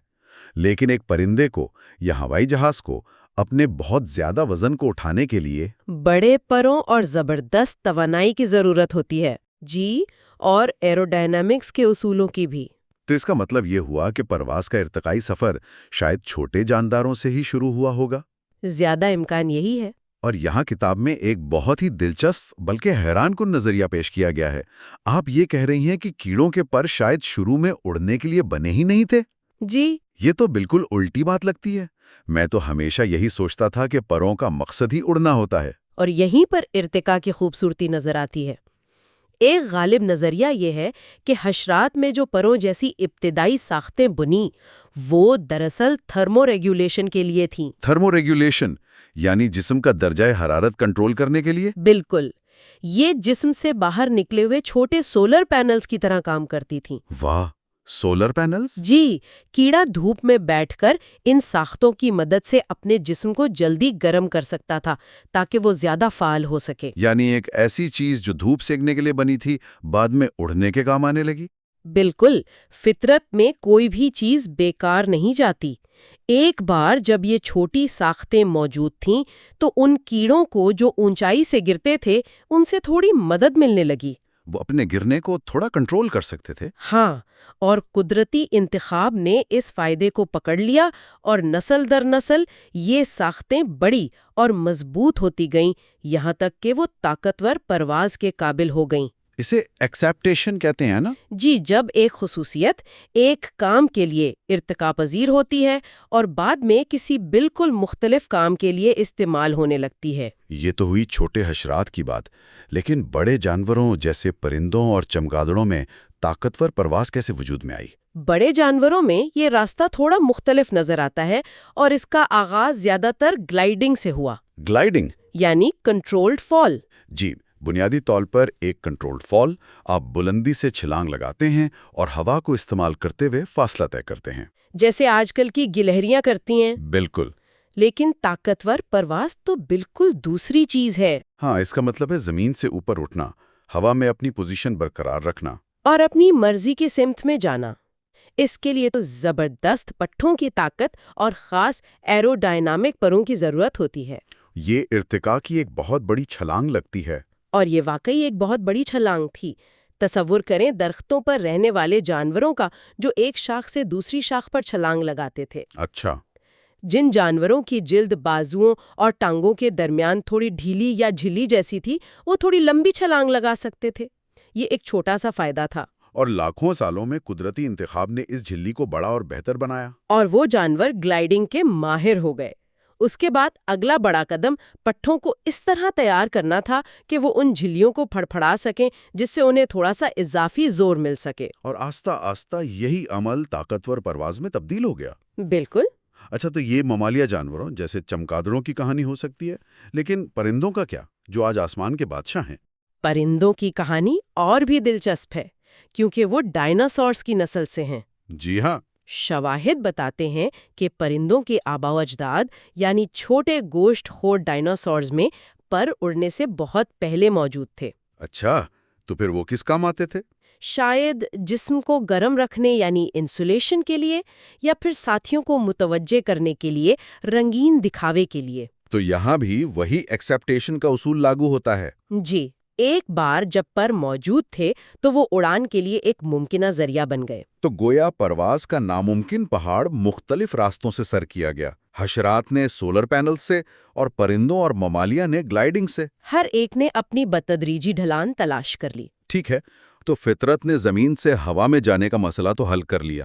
لیکن ایک پرندے کو یا ہوائی جہاز کو اپنے بہت زیادہ وزن کو اٹھانے کے لیے بڑے پروں اور زبردست توانائی کی ضرورت ہوتی ہے. جی، اور ایروڈائنامکس کے اصولوں کی بھی. تو اس کا مطلب یہ ہوا کہ پرواز کا ارتقائی سفر شاید چھوٹے جانداروں سے ہی شروع ہوا ہوگا. زیادہ امکان یہی ہے. اور یہاں کتاب میں ایک بہت ہی دلچسپ بلکہ حیران کن نظریہ پیش کیا گیا ہے. آپ یہ کہہ رہی ہیں کہ کیڑوں کے پر شاید شروع میں اڑنے کے لیے بنے ہی نہیں تھے؟ جی. یہ تو بالکل الٹی بات لگتی ہے. میں تو ہمیشہ یہی سوچتا تھا کہ پروں کا مقصد ہی اڑنا ہوتا ہے. اور یہیں پر ارتقاء کی خوبصورتی نظر آتی ہے. ایک غالب نظریہ یہ ہے کہ حشرات میں جو پروں جیسی ابتدائی ساختیں بنی وہ دراصل تھرمو ریگولیشن کے لیے تھیں. تھرمو ریگولیشن یعنی جسم کا درجہ حرارت کنٹرول کرنے کے لیے؟ بالکل. یہ جسم سے باہر نکلے ہوئے چھوٹے سولر پینلز کی طرح کام کرتی تھیں. واہ، سولر پینلز؟ جی، کیڑا دھوپ میں بیٹھ کر ان ساختوں کی مدد سے اپنے جسم کو جلدی گرم کر سکتا تھا تاکہ وہ زیادہ فعال ہو سکے. یعنی ایک ایسی چیز جو دھوپ سیکنے کے لیے بنی تھی بعد میں اڑنے کے کام آنے لگی؟ بالکل. فطرت میں کوئی بھی چیز بیکار نہیں جاتی. ایک بار جب یہ چھوٹی ساختیں موجود تھیں تو ان کیڑوں کو جو اونچائی سے گرتے تھے ان سے تھوڑی مدد ملنے لگی. وہ اپنے گرنے کو تھوڑا کنٹرول کر سکتے تھے. ہاں، اور قدرتی انتخاب نے اس فائدے کو پکڑ لیا اور نسل در نسل یہ ساختیں بڑی اور مضبوط ہوتی گئیں یہاں تک کہ وہ طاقتور پرواز کے قابل ہو گئیں. اسے ایکسیپٹیشن کہتے ہیں نا؟ جی، جب ایک خصوصیت ایک کام کے لیے ارتقا پذیر ہوتی ہے اور بعد میں کسی بالکل مختلف کام کے لیے استعمال ہونے لگتی ہے. یہ تو ہوئی چھوٹے حشرات کی بات، لیکن بڑے جانوروں جیسے پرندوں اور چمگادڑوں میں طاقتور پرواز کیسے وجود میں آئی؟ بڑے جانوروں میں یہ راستہ تھوڑا مختلف نظر آتا ہے اور اس کا آغاز زیادہ تر گلائیڈنگ سے ہوا. گلائیڈنگ یعنی کنٹرولڈ فال. جی، بنیادی طور پر ایک کنٹرولڈ فال. آپ بلندی سے چھلانگ لگاتے ہیں اور ہوا کو استعمال کرتے ہوئے فاصلہ طے کرتے ہیں، جیسے آج کل کی گلہریاں کرتی ہیں. بالکل. لیکن طاقتور پرواز تو بالکل دوسری چیز ہے. ہاں، اس کا مطلب ہے زمین سے اوپر اٹھنا، ہوا میں اپنی پوزیشن برقرار رکھنا اور اپنی مرضی کی سمت میں جانا. اس کے لیے تو زبردست پٹھوں کی طاقت اور خاص ایرو ڈائنامک پروں کی ضرورت ہوتی ہے. یہ ارتقاء کی ایک بہت بڑی چھلانگ لگتی ہے. اور یہ واقعی ایک بہت بڑی چھلانگ تھی. تصور کریں درختوں پر رہنے والے جانوروں کا جو ایک شاخ سے دوسری شاخ پر چھلانگ لگاتے تھے. اچھا. جن جانوروں کی جلد بازوؤں اور ٹانگوں کے درمیان تھوڑی ڈھیلی یا جھلی جیسی تھی وہ تھوڑی لمبی چھلانگ لگا سکتے تھے. یہ ایک چھوٹا سا فائدہ تھا. اور لاکھوں سالوں میں قدرتی انتخاب نے اس جھلی کو بڑا اور بہتر بنایا. اور وہ جانور گلائیڈنگ کے ماہر ہو گئے. اس کے بعد اگلا بڑا قدم پٹھوں کو اس طرح تیار کرنا تھا کہ وہ ان جھلیوں کو پھڑپھڑا سکیں جس سے انہیں تھوڑا سا اضافی زور مل سکے. اور آہستہ آہستہ یہی عمل طاقتور پرواز میں تبدیل ہو گیا. بالکل. اچھا، تو یہ ممالیہ جانوروں جیسے چمگادڑوں کی کہانی ہو سکتی ہے، لیکن پرندوں کا کیا جو آج آسمان کے بادشاہ ہیں؟ پرندوں کی کہانی اور بھی دلچسپ ہے کیونکہ وہ ڈائناسورس کی نسل سے ہیں. جی ہاں. شواہد بتاتے ہیں کہ پرندوں کے آباء و اجداد یعنی چھوٹے گوشت خور ڈائناسورز میں پر اڑنے سے بہت پہلے موجود تھے. اچھا، تو پھر وہ کس کام آتے تھے؟ شاید جسم کو گرم رکھنے یعنی انسولیشن کے لیے، یا پھر ساتھیوں کو متوجہ کرنے کے لیے، رنگین دکھاوے کے لیے. تو یہاں بھی وہی ایکسیپٹیشن کا اصول لاگو ہوتا ہے. جی، ایک بار جب پر موجود تھے تو وہ اڑان کے لیے ایک ممکنہ ذریعہ بن گئے. تو گویا پرواز کا ناممکن پہاڑ مختلف راستوں سے سر کیا گیا. حشرات نے سولر پینل سے اور پرندوں اور ممالیہ نے گلائیڈنگ سے. ہر ایک نے اپنی بتدریجی ڈھلان تلاش کر لی. ٹھیک ہے، تو فطرت نے زمین سے ہوا میں جانے کا مسئلہ تو حل کر لیا،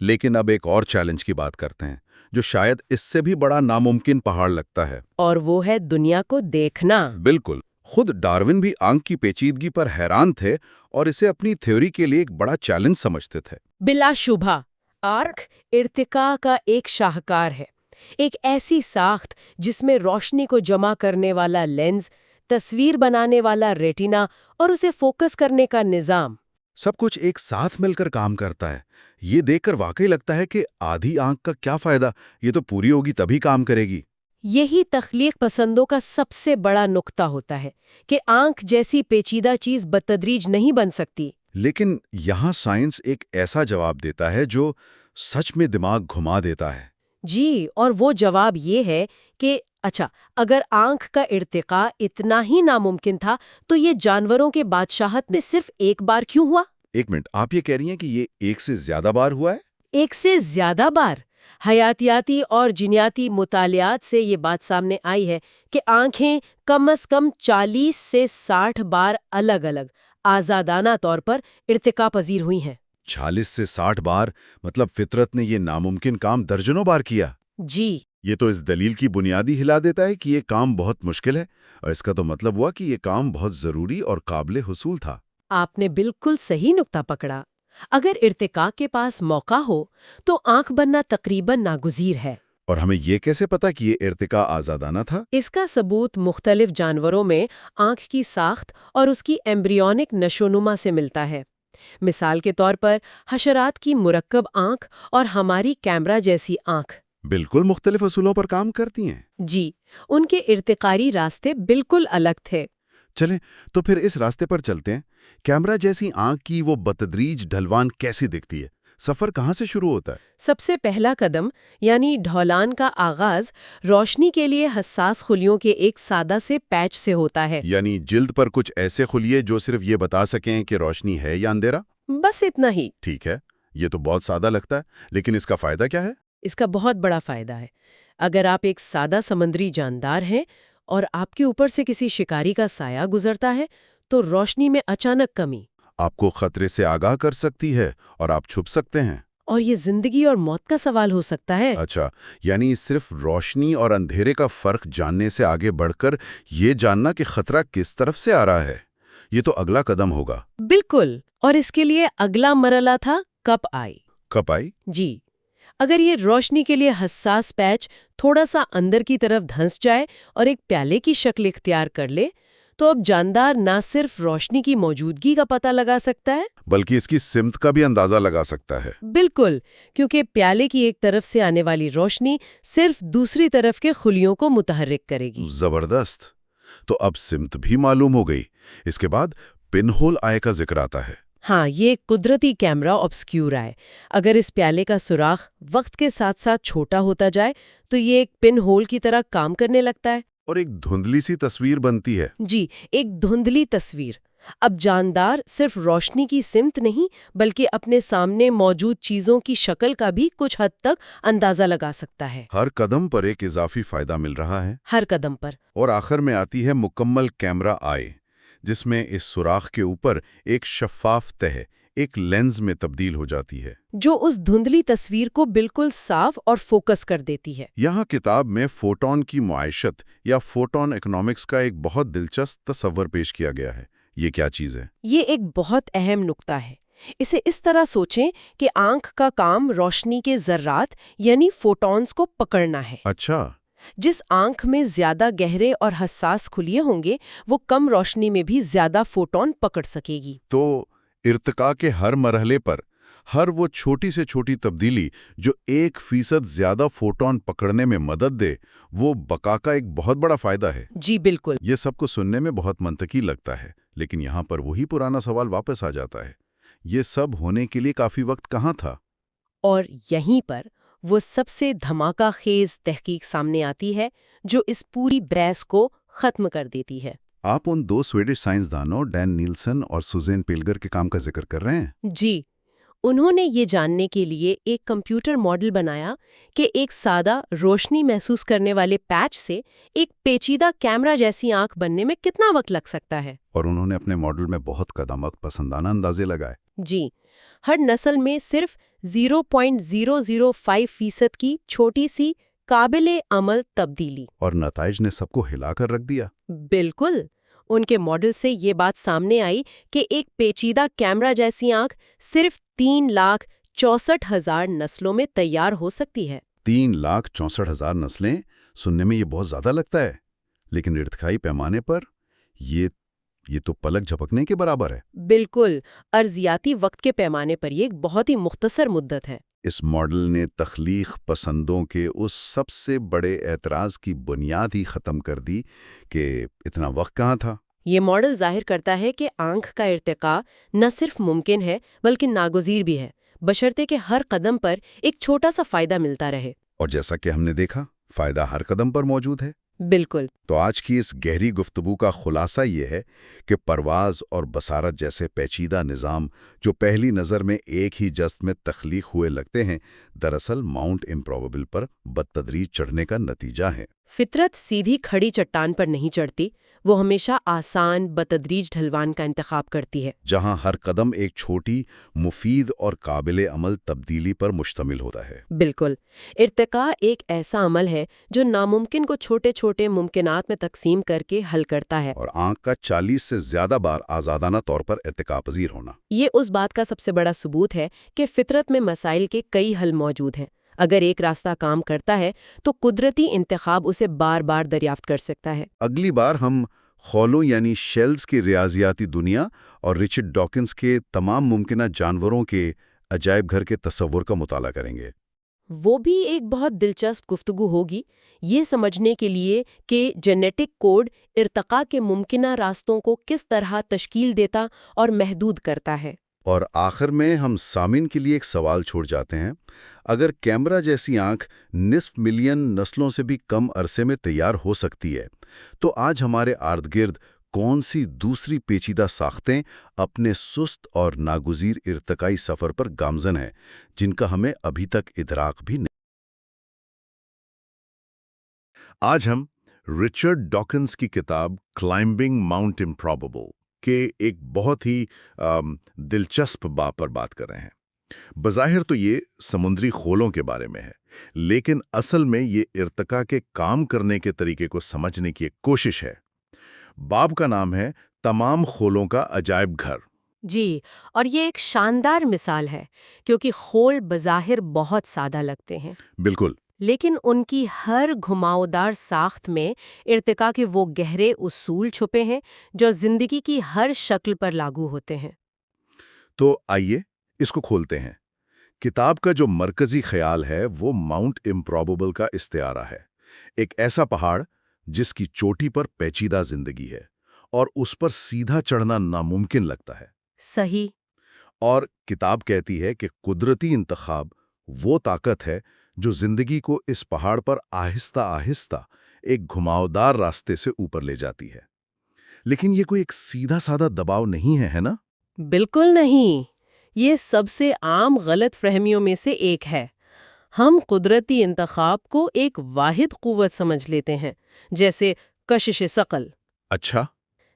لیکن اب ایک اور چیلنج کی بات کرتے ہیں جو شاید اس سے بھی بڑا ناممکن پہاڑ لگتا ہے. اور وہ ہے دنیا کو دیکھنا. بالکل. خود ڈارون بھی آنکھ کی پیچیدگی پر حیران تھے اور اسے اپنی تھیوری کے لیے ایک بڑا چیلنج سمجھتے تھے. بلا شبہ آرک ارتقاء کا ایک شاہکار ہے. ایک ایسی ساخت جس میں روشنی کو جمع کرنے والا لینز، تصویر بنانے والا ریٹینا اور اسے فوکس کرنے کا نظام۔ سب کچھ ایک ساتھ مل کر کام کرتا ہے۔ یہ دیکھ کر واقعی لگتا ہے کہ آدھی آنکھ کا کیا فائدہ، یہ تو پوری ہوگی تبھی کام کرے گی۔ یہی تخلیق پسندوں کا سب سے بڑا نقطہ ہوتا ہے کہ آنکھ جیسی پیچیدہ چیز بتدریج نہیں بن سکتی۔ لیکن یہاں سائنس ایک ایسا جواب دیتا ہے جو سچ میں دماغ گھما دیتا ہے۔ جی، اور وہ جواب یہ ہے کہ اچھا، اگر آنکھ کا ارتقاء اتنا ہی ناممکن تھا تو یہ جانوروں کے بادشاہت میں صرف ایک بار کیوں ہوا؟ ایک منٹ، آپ یہ کہہ رہی ہیں کہ یہ ایک سے زیادہ بار ہوا ہے؟ ایک سے زیادہ بار۔ حیاتیاتی اور جینیاتی مطالعات سے یہ بات سامنے آئی ہے کہ آنکھیں کم از کم 40 سے 60 بار الگ الگ آزادانہ طور پر ارتقاء پذیر ہوئی ہیں۔ 40 سے 60 بار، مطلب فطرت نے یہ ناممکن کام درجنوں بار کیا۔ جی، یہ تو اس دلیل کی بنیادی ہلا دیتا ہے کہ یہ کام بہت مشکل ہے، اور اس کا تو مطلب ہوا کہ یہ کام بہت ضروری اور قابل حصول تھا۔ آپ نے بالکل صحیح نقطہ پکڑا۔ اگر ارتقاء کے پاس موقع ہو تو آنکھ بننا تقریباً ناگزیر ہے۔ اور ہمیں یہ کیسے پتا کہ یہ ارتقاء آزادانہ تھا؟ اس کا ثبوت مختلف جانوروں میں آنکھ کی ساخت اور اس کی ایمبریونک نشوونما سے ملتا ہے۔ مثال کے طور پر حشرات کی مرکب آنکھ اور ہماری کیمرہ جیسی آنکھ بالکل مختلف اصولوں پر کام کرتی ہیں۔ جی، ان کے ارتقاری راستے بالکل الگ تھے۔ چلیں تو پھر اس راستے پر چلتے ہیں۔ کیمرہ جیسی آنکھ کی وہ بتدریج ڈھلوان کیسی دکھتی ہے؟ سفر کہاں سے شروع ہوتا ہے؟ سب سے پہلا قدم یعنی ڈھولان کا آغاز روشنی کے لیے حساس خلیوں کے ایک سادہ سے پیچ سے ہوتا ہے۔ یعنی جلد پر کچھ ایسے خلیے جو صرف یہ بتا سکیں کہ روشنی ہے یا اندھیرا؟ بس اتنا ہی۔ ٹھیک ہے، یہ تو بہت سادہ لگتا ہے، لیکن اس کا فائدہ کیا ہے؟ اس کا بہت بڑا فائدہ ہے۔ اگر آپ ایک سادہ سمندری جاندار ہیں اور آپ کے اوپر سے کسی شکاری کا سایہ گزرتا ہے تو روشنی میں اچانک کمی آپ کو خطرے سے آگاہ کر سکتی ہے اور آپ چھپ سکتے ہیں۔ اور یہ زندگی اور موت کا سوال ہو سکتا ہے۔ اچھا، یعنی صرف روشنی اور اندھیرے کا فرق جاننے سے آگے بڑھ کر یہ جاننا کہ خطرہ کس طرف سے آ رہا ہے، یہ تو اگلا قدم ہوگا۔ بالکل، اور اس کے لیے اگلا مرحلہ تھا کپ آئی۔ Cup I? جی، اگر یہ روشنی کے لیے حساس پیچ تھوڑا سا اندر کی طرف دھنس جائے اور ایک پیالے کی شکل اختیار کر لے تو اب جاندار نہ صرف روشنی کی موجودگی کا پتہ لگا سکتا ہے بلکہ اس کی سمت کا بھی اندازہ لگا سکتا ہے۔ بالکل، کیونکہ پیالے کی ایک طرف سے آنے والی روشنی صرف دوسری طرف کے خلیوں کو متحرک کرے گی۔ زبردست، تو اب سمت بھی معلوم ہو گئی۔ اس کے بعد پن ہول آئے کا ذکر آتا ہے۔ ہاں، یہ ایک قدرتی کیمرہ آبسکیورا ہے۔ اگر اس پیالے کا سوراخ وقت کے ساتھ ساتھ چھوٹا ہوتا جائے تو یہ ایک پن ہول کی طرح کام کرنے لگتا ہے اور ایک دھندلی سی تصویر بنتی ہے۔ جی، ایک دھندلی تصویر۔ اب جاندار صرف روشنی کی سمت نہیں بلکہ اپنے سامنے موجود چیزوں کی شکل کا بھی کچھ حد تک اندازہ لگا سکتا ہے۔ ہر قدم پر ایک اضافی فائدہ مل رہا ہے۔ ہر قدم پر۔ اور آخر میں آتی ہے مکمل کیمرہ آئی، جس میں اس سوراخ کے اوپر ایک شفاف تہ ایک لینز میں تبدیل ہو جاتی ہے، جو اس دھندلی تصویر کو بالکل صاف اور فوکس کر دیتی ہے۔ یہاں کتاب میں فوٹون کی معیشت یا فوٹون اکنامکس کا ایک بہت دلچسپ تصور پیش کیا گیا ہے۔ یہ کیا چیز ہے؟ یہ ایک بہت اہم نقطہ ہے۔ اسے اس طرح سوچیں کہ آنکھ کا کام روشنی کے ذرات یعنی فوٹونز کو پکڑنا ہے۔ اچھا، جس آنکھ میں زیادہ گہرے اور حساس خلیے ہوں گے وہ کم روشنی میں بھی زیادہ فوٹون پکڑ سکے گی۔ تو ارتقاء کے ہر مرحلے پر ہر وہ چھوٹی سے چھوٹی تبدیلی جو 1% زیادہ فوٹون پکڑنے میں مدد دے، وہ بقا کا ایک بہت بڑا فائدہ ہے۔ جی بالکل۔ یہ سب کو سننے میں بہت منطقی لگتا ہے، لیکن یہاں پر وہی پرانا سوال واپس آ جاتا ہے، یہ سب ہونے کے لیے کافی وقت کہاں تھا؟ اور یہیں پر وہ سب سے دھماکہ خیز تحقیق سامنے آتی ہے جو اس پوری بحث کو ختم کر دیتی ہے۔ آپ ان 2 سویڈش سائنسدانوں ڈین نیلسن اور سوزین پیلگر کے کام کا ذکر کر رہے ہیں؟ جی، انہوں نے یہ جاننے کے لیے ایک کمپیوٹر ماڈل بنایا کہ ایک سادہ روشنی محسوس کرنے والے پیچ سے ایک پیچیدہ کیمرہ جیسی آنکھ بننے میں کتنا وقت لگ سکتا ہے۔ اور انہوں نے اپنے ماڈل میں بہت قدامت پسندانہ اندازے لگائے۔ جی، ہر نسل میں صرف 0.005% کی چھوٹی سی قابل عمل تبدیلی۔ اور نتائج نے سب کو ہلا کر رکھ دیا۔ بالکل، ان کے ماڈل سے یہ بات سامنے آئی کہ ایک پیچیدہ کیمرہ جیسی آنکھ صرف 3,64,000 نسلوں میں تیار ہو سکتی ہے۔ 3,64,000 نسلیں، سننے میں یہ بہت زیادہ لگتا ہے، لیکن ارتقائی پیمانے پر یہ تو پلک جھپکنے کے برابر ہے۔ بالکل، ارضیاتی وقت کے پیمانے پر یہ ایک بہت ہی مختصر مدت ہے۔ اس ماڈل نے تخلیق پسندوں کے اس سب سے بڑے اعتراض کی بنیاد ہی ختم کر دی کہ اتنا وقت کہاں تھا۔ یہ ماڈل ظاہر کرتا ہے کہ آنکھ کا ارتقاء نہ صرف ممکن ہے بلکہ ناگزیر بھی ہے، بشرطے کہ ہر قدم پر ایک چھوٹا سا فائدہ ملتا رہے۔ اور جیسا کہ ہم نے دیکھا، فائدہ ہر قدم پر موجود ہے۔ بالکل۔ تو آج کی اس گہری گفتگو کا خلاصہ یہ ہے کہ پرواز اور بصارت جیسے پیچیدہ نظام جو پہلی نظر میں ایک ہی جست میں تخلیق ہوئے لگتے ہیں، دراصل ماؤنٹ امپروبیبل پر بتدریج چڑھنے کا نتیجہ ہیں۔ فطرت سیدھی کھڑی چٹان پر نہیں چڑھتی، وہ ہمیشہ آسان بتدریج ڈھلوان کا انتخاب کرتی ہے، جہاں ہر قدم ایک چھوٹی، مفید اور قابل عمل تبدیلی پر مشتمل ہوتا ہے۔ بالکل۔ ارتقاء ایک ایسا عمل ہے جو ناممکن کو چھوٹے چھوٹے ممکنات میں تقسیم کر کے حل کرتا ہے، اور آنکھ کا 40 سے زیادہ بار آزادانہ طور پر ارتقاء پذیر ہونا۔ یہ اس بات کا سب سے بڑا ثبوت ہے کہ فطرت میں مسائل کے کئی حل موجود ہیں۔ اگر ایک راستہ کام کرتا ہے تو قدرتی انتخاب اسے بار بار دریافت کر سکتا ہے۔ اگلی بار ہم خولوں یعنی شیلز کی ریاضیاتی دنیا اور رچرڈ ڈاکنز کے تمام ممکنہ جانوروں کے عجائب گھر کے تصور کا مطالعہ کریں گے۔ وہ بھی ایک بہت دلچسپ گفتگو ہوگی، یہ سمجھنے کے لیے کہ جینیٹک کوڈ ارتقاء کے ممکنہ راستوں کو کس طرح تشکیل دیتا اور محدود کرتا ہے۔ اور آخر میں ہم سامعین کے لیے ایک سوال چھوڑ جاتے ہیں۔ اگر کیمرہ جیسی آنکھ نصف ملین نسلوں سے بھی کم عرصے میں تیار ہو سکتی ہے، تو آج ہمارے ارد گرد کون سی دوسری پیچیدہ ساختیں اپنے سست اور ناگزیر ارتقائی سفر پر گامزن ہیں، جن کا ہمیں ابھی تک ادراک بھی نہیں۔ آج ہم رچرڈ ڈاکنز کی کتاب کلائمبنگ ماؤنٹ امپروبیبل کے ایک بہت ہی دلچسپ باب پر بات کر رہے ہیں۔ بظاہر تو یہ سمندری خولوں کے بارے میں ہے، لیکن اصل میں یہ ارتقاء کے کام کرنے کے طریقے کو سمجھنے کی ایک کوشش ہے۔ باب کا نام ہے تمام خولوں کا عجائب گھر۔ جی، اور یہ ایک شاندار مثال ہے کیونکہ خول بظاہر بہت سادہ لگتے ہیں، بالکل۔ لیکن ان کی ہر گھماؤدار ساخت میں ارتقاء کے وہ گہرے اصول چھپے ہیں جو زندگی کی ہر شکل پر لاگو ہوتے ہیں۔ تو آئیے اس کو کھولتے ہیں۔ کتاب کا جو مرکزی خیال ہے وہ ماؤنٹ امپروبیبل کا استعارہ ہے، ایک ایسا پہاڑ جس کی چوٹی پر پیچیدہ زندگی ہے اور اس پر سیدھا چڑھنا ناممکن لگتا ہے۔ صحیح۔ اور کتاب کہتی ہے کہ قدرتی انتخاب وہ طاقت ہے جو زندگی کو اس پہاڑ پر آہستہ آہستہ ایک گھماؤدار راستے سے اوپر لے جاتی ہے۔ لیکن یہ کوئی ایک سیدھا سادہ دباؤ نہیں ہے نا؟ بالکل نہیں، یہ سب سے عام غلط فہمیوں میں سے ایک ہے۔ ہم قدرتی انتخاب کو ایک واحد قوت سمجھ لیتے ہیں، جیسے کشش ثقل۔ اچھا۔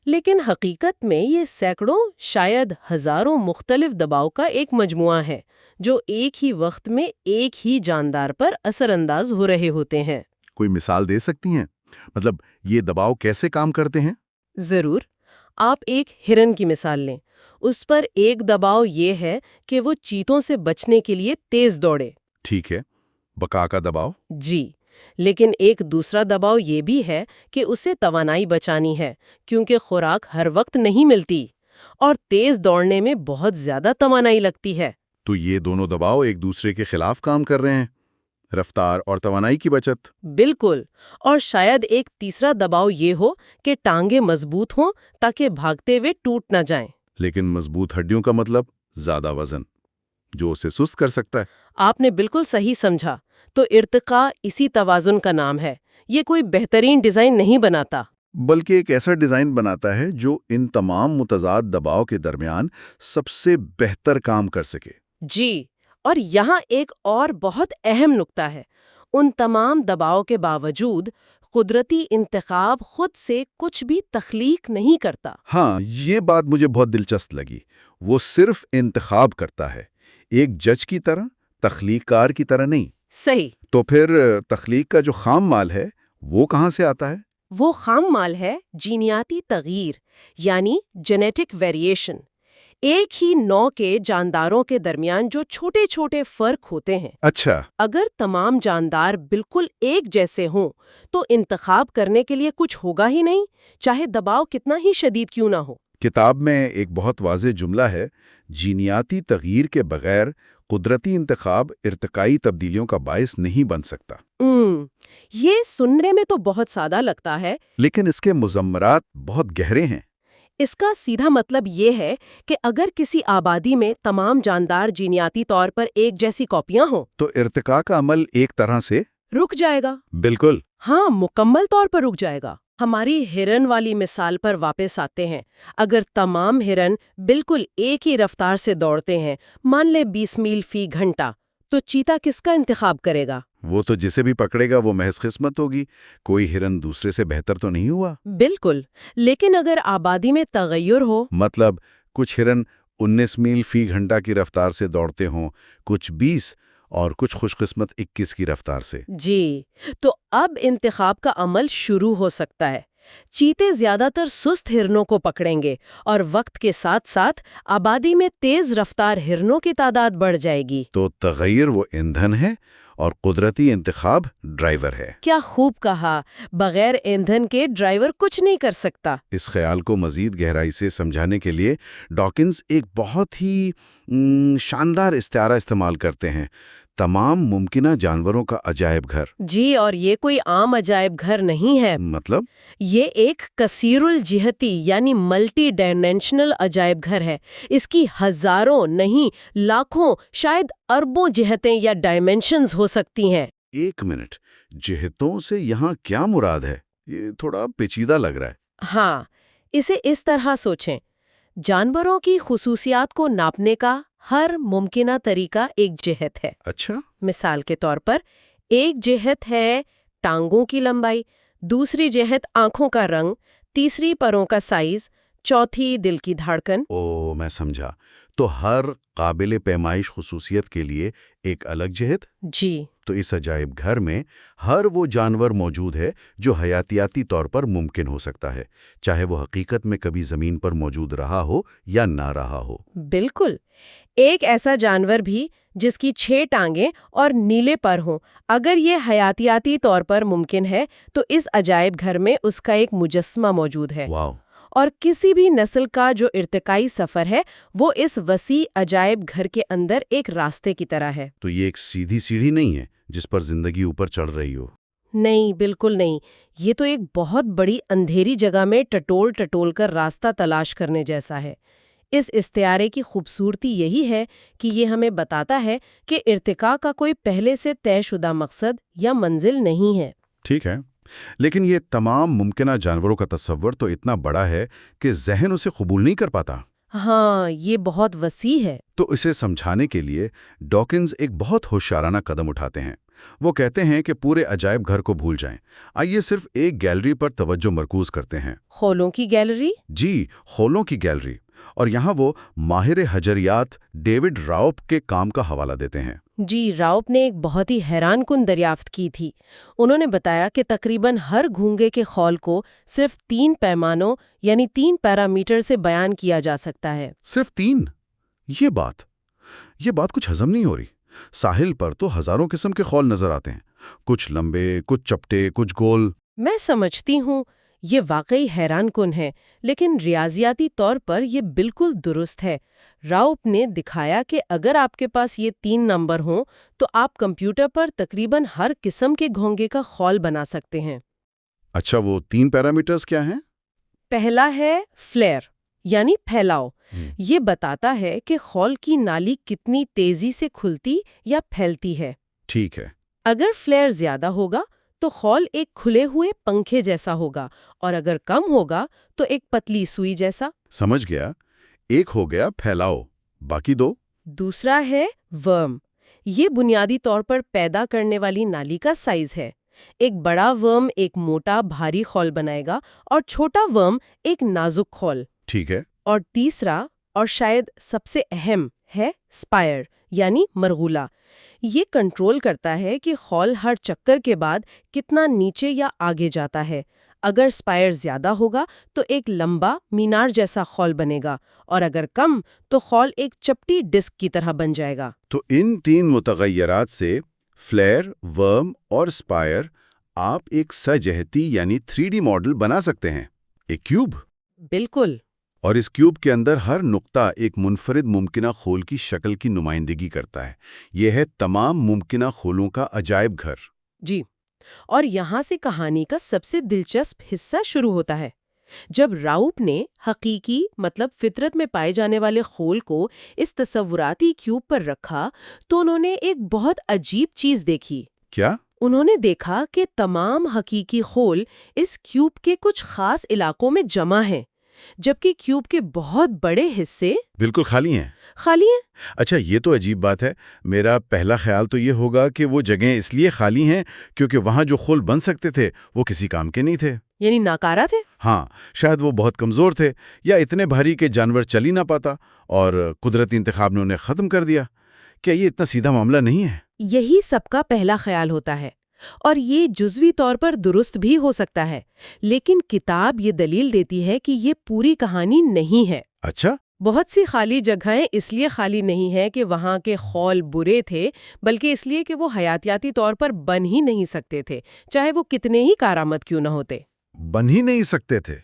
لیکن حقیقت میں یہ سینکڑوں شاید ہزاروں مختلف دباؤ کا ایک مجموعہ ہے جو ایک ہی وقت میں ایک ہی جاندار پر اثر انداز ہو رہے ہوتے ہیں۔ کوئی مثال دے سکتی ہیں؟ مطلب یہ دباؤ کیسے کام کرتے ہیں؟ ضرور۔ آپ ایک ہرن کی مثال لیں، اس پر ایک دباؤ یہ ہے کہ وہ چیتوں سے بچنے کے لیے تیز دوڑے۔ ٹھیک ہے، بقا کا دباؤ۔ جی، لیکن ایک دوسرا دباؤ یہ بھی ہے کہ اسے توانائی بچانی ہے کیونکہ خوراک ہر وقت نہیں ملتی اور تیز دوڑنے میں بہت زیادہ توانائی لگتی ہے۔ تو یہ دونوں دباؤ ایک دوسرے کے خلاف کام کر رہے ہیں، رفتار اور توانائی کی بچت۔ بالکل، اور شاید ایک تیسرا دباؤ یہ ہو کہ ٹانگیں مضبوط ہوں تاکہ بھاگتے ہوئے ٹوٹ نہ جائیں۔ لیکن مضبوط ہڈیوں کا مطلب زیادہ وزن جو اسے سست کر سکتا ہے۔ آپ نے بالکل صحیح سمجھا۔ تو ارتقاء اسی توازن کا نام ہے۔ یہ کوئی بہترین ڈیزائن نہیں بناتا، بلکہ ایک ایسا ڈیزائن بناتا ہے جو ان تمام متضاد دباؤ کے درمیان سب سے بہتر کام کر سکے۔ جی، اور یہاں ایک اور بہت اہم نکتہ ہے۔ ان تمام دباؤ کے باوجود قدرتی انتخاب خود سے کچھ بھی تخلیق نہیں کرتا۔ ہاں، یہ بات مجھے بہت دلچسپ لگی۔ وہ صرف انتخاب کرتا ہے، ایک جج کی طرح، تخلیق کار کی طرح نہیں۔ صحیح۔ تو پھر تخلیق کا جو خام مال ہے وہ کہاں سے آتا ہے؟ وہ خام مال ہے جینیاتی تغییر، یعنی جینیٹک ویریشن۔ ایک ہی نوع کے جانداروں کے درمیان جو چھوٹے چھوٹے فرق ہوتے ہیں۔ اچھا، اگر تمام جاندار بالکل ایک جیسے ہوں تو انتخاب کرنے کے لیے کچھ ہوگا ہی نہیں، چاہے دباؤ کتنا ہی شدید کیوں نہ ہو۔ کتاب میں ایک بہت واضح جملہ ہے، جینیاتی تغییر کے بغیر قدرتی انتخاب ارتقائی تبدیلیوں کا باعث نہیں بن سکتا۔ یہ سننے میں تو بہت سادہ لگتا ہے، لیکن اس کے مضمرات بہت گہرے ہیں۔ اس کا سیدھا مطلب یہ ہے کہ اگر کسی آبادی میں تمام جاندار جینیاتی طور پر ایک جیسی کاپیاں ہوں تو ارتقاء کا عمل ایک طرح سے رک جائے گا۔ بالکل۔ ہاں، مکمل طور پر رک جائے گا۔ ہماری ہرن والی مثال پر واپس آتے ہیں۔ اگر تمام ہرن بالکل ایک ہی رفتار سے دوڑتے ہیں، مان لے 20 میل فی گھنٹہ، تو چیتا کس کا انتخاب کرے گا؟ وہ تو جسے بھی پکڑے گا وہ محض قسمت ہوگی، کوئی ہرن دوسرے سے بہتر تو نہیں ہوا۔ بالکل، لیکن اگر آبادی میں تغیر ہو، مطلب کچھ ہرن 19 میل فی گھنٹہ کی رفتار سے دوڑتے ہوں، کچھ 20 اور کچھ خوش قسمت 21 کی رفتار سے۔ جی، تو اب انتخاب کا عمل شروع ہو سکتا ہے۔ چیتے زیادہ تر سست ہرنوں کو پکڑیں گے اور وقت کے ساتھ ساتھ آبادی میں تیز رفتار ہرنوں کی تعداد بڑھ جائے گی۔ تو تغیر وہ ایندھن ہے اور قدرتی انتخاب ڈرائیور ہے۔ کیا خوب کہا! بغیر ایندھن کے ڈرائیور کچھ نہیں کر سکتا۔ اس خیال کو مزید گہرائی سے سمجھانے کے لیے ڈاکنز ایک بہت ہی شاندار استعارہ استعمال کرتے ہیں، تمام ممکنہ جانوروں کا عجائب گھر۔ جی، اور یہ کوئی عام عجائب گھر نہیں ہے۔ مطلب؟ یہ ایک کثیر الجہتی یعنی ملٹی ڈائمینشنل عجائب گھر ہے۔ اس کی ہزاروں نہیں لاکھوں شاید اربوں جہتیں یا ڈائمینشنز ہو سکتی ہیں۔ ایک منٹ، جہتوں سے یہاں کیا مراد ہے؟ یہ تھوڑا پیچیدہ لگ رہا ہے۔ ہاں، اسے اس طرح سوچیں، جانوروں کی خصوصیات کو ناپنے کا ہر ممکنہ طریقہ ایک جہت ہے۔ اچھا۔ مثال کے طور پر ایک جہت ہے ٹانگوں کی لمبائی، دوسری جہت آنکھوں کا رنگ، تیسری پروں کا سائز، چوتھی دل کی دھڑکن۔ میں سمجھا۔ تو ہر قابل پیمائش خصوصیت کے لیے ایک الگ جہت؟ جی، تو اس عجائب گھر میں ہر وہ جانور موجود ہے جو حیاتیاتی طور پر ممکن ہو سکتا ہے، چاہے وہ حقیقت میں کبھی زمین پر موجود رہا ہو یا نہ رہا ہو۔ بالکل۔ ایک ایسا جانور بھی جس کی 6 ٹانگیں اور نیلے پر ہوں، اگر یہ حیاتیاتی طور پر ممکن ہے تو اس عجائب گھر میں اس کا ایک مجسمہ موجود ہے۔ واو! اور کسی بھی نسل کا جو ارتقائی سفر ہے وہ اس وسیع عجائب گھر کے اندر ایک راستے کی طرح ہے۔ تو یہ ایک سیدھی سیڑھی نہیں ہے جس پر زندگی اوپر چڑھ رہی ہو؟ نہیں، بالکل نہیں۔ یہ تو ایک بہت بڑی اندھیری جگہ میں ٹٹول ٹٹول کر راستہ تلاش کرنے جیسا ہے۔ اس استعارے کی خوبصورتی یہی ہے کہ یہ ہمیں بتاتا ہے کہ ارتقاء کا کوئی پہلے سے طے شدہ مقصد یا منزل نہیں ہے۔ ٹھیک ہے، لیکن یہ تمام ممکنہ جانوروں کا تصور تو اتنا بڑا ہے کہ ذہن اسے قبول نہیں کر پاتا۔ ہاں، یہ بہت وسیع ہے۔ تو اسے سمجھانے کے لیے ڈاکنز ایک بہت ہوشیارانہ قدم اٹھاتے ہیں۔ وہ کہتے ہیں کہ پورے عجائب گھر کو بھول جائیں، آئیے صرف ایک گیلری پر توجہ مرکوز کرتے ہیں۔ خولوں کی گیلری؟ جی، خولوں کی گیلری۔ اور یہاں وہ ماہر حجریات ڈیوڈ راؤپ کے کام کا حوالہ دیتے ہیں۔ جی، راؤپ نے ایک بہت ہی حیران کن دریافت کی تھی۔ انہوں نے بتایا کہ تقریباً ہر گھونگے کے خول کو صرف 3 پیمانوں یعنی 3 پیرامیٹر سے بیان کیا جا سکتا ہے۔ صرف 3؟ یہ بات کچھ ہضم نہیں ہو رہی۔ ساحل پر تو ہزاروں قسم کے خول نظر آتے ہیں، کچھ لمبے، کچھ چپٹے، کچھ گول۔ میں سمجھتی ہوں یہ واقعی حیران کن ہے، لیکن ریاضیاتی طور پر یہ بالکل درست ہے۔ راؤپ نے دکھایا کہ اگر آپ کے پاس یہ 3 نمبر ہوں تو آپ کمپیوٹر پر تقریباً ہر قسم کے گھونگے کا خول بنا سکتے ہیں۔ اچھا، وہ 3 پیرامیٹرز کیا ہیں؟ پہلا ہے فلیئر یعنی پھیلاؤ۔ یہ بتاتا ہے کہ خول کی نالی کتنی تیزی سے کھلتی یا پھیلتی ہے۔ ٹھیک ہے۔ اگر فلیئر زیادہ ہوگا تو خول ایک کھلے ہوئے پنکھے جیسا ہوگا، اور اگر کم ہوگا تو ایک پتلی سوئی جیسا۔ سمجھ گیا۔ ایک ہو گیا پھیلاؤ، باقی 2؟ دوسرا ہے ورم۔ یہ بنیادی طور پر پیدا کرنے والی نالی کا سائز ہے۔ ایک بڑا ورم ایک موٹا بھاری خول بنائے گا اور چھوٹا ورم ایک نازک خول۔ ٹھیک ہے۔ اور تیسرا اور شاید سب سے اہم ہے سپائر یعنی مرغولہ۔ یہ کنٹرول کرتا ہے کہ خول ہر چکر کے بعد کتنا نیچے یا آگے جاتا ہے۔ اگر سپائر زیادہ ہوگا تو ایک لمبا مینار جیسا خول بنے گا، اور اگر کم تو خول ایک چپٹی ڈسک کی طرح بن جائے گا۔ تو ان 3 متغیرات سے فلیئر، ورم اور سپائر آپ ایک سجہتی یعنی 3D ماڈل بنا سکتے ہیں، ایک کیوب۔ بالکل۔ اور اس کیوب کے اندر ہر نقطہ ایک منفرد ممکنہ خول کی شکل کی نمائندگی کرتا ہے۔ یہ ہے تمام ممکنہ خولوں کا عجائب گھر۔ جی، اور یہاں سے کہانی کا سب سے دلچسپ حصہ شروع ہوتا ہے۔ جب راؤپ نے حقیقی مطلب فطرت میں پائے جانے والے خول کو اس تصوراتی کیوب پر رکھا تو انہوں نے ایک بہت عجیب چیز دیکھی۔ کیا؟ انہوں نے دیکھا کہ تمام حقیقی خول اس کیوب کے کچھ خاص علاقوں میں جمع ہیں، جبکہ کیوب کے بہت بڑے حصے بالکل خالی ہیں۔ خالی ہیں۔ اچھا، یہ تو عجیب بات ہے۔ میرا پہلا خیال تو یہ ہوگا کہ وہ جگہیں اس لیے خالی ہیں کیونکہ وہاں جو خول بن سکتے تھے وہ کسی کام کے نہیں تھے۔ یعنی ناکارہ تھے؟ ہاں، شاید وہ بہت کمزور تھے یا اتنے بھاری کہ جانور چل ہی نہ پاتا اور قدرتی انتخاب نے انہیں ختم کر دیا۔ کیا یہ اتنا سیدھا معاملہ نہیں ہے؟ یہی سب کا پہلا خیال ہوتا ہے، اور یہ جزوی طور پر درست بھی ہو سکتا ہے، لیکن کتاب یہ دلیل دیتی ہے کہ یہ پوری کہانی نہیں ہے۔ اچھا؟ بہت سی خالی جگہیں اس لیے خالی نہیں ہے کہ وہاں کے خول برے تھے، بلکہ اس لیے کہ وہ حیاتیاتی طور پر بن ہی نہیں سکتے تھے، چاہے وہ کتنے ہی کارآمد کیوں نہ ہوتے۔ بن ہی نہیں سکتے تھے؟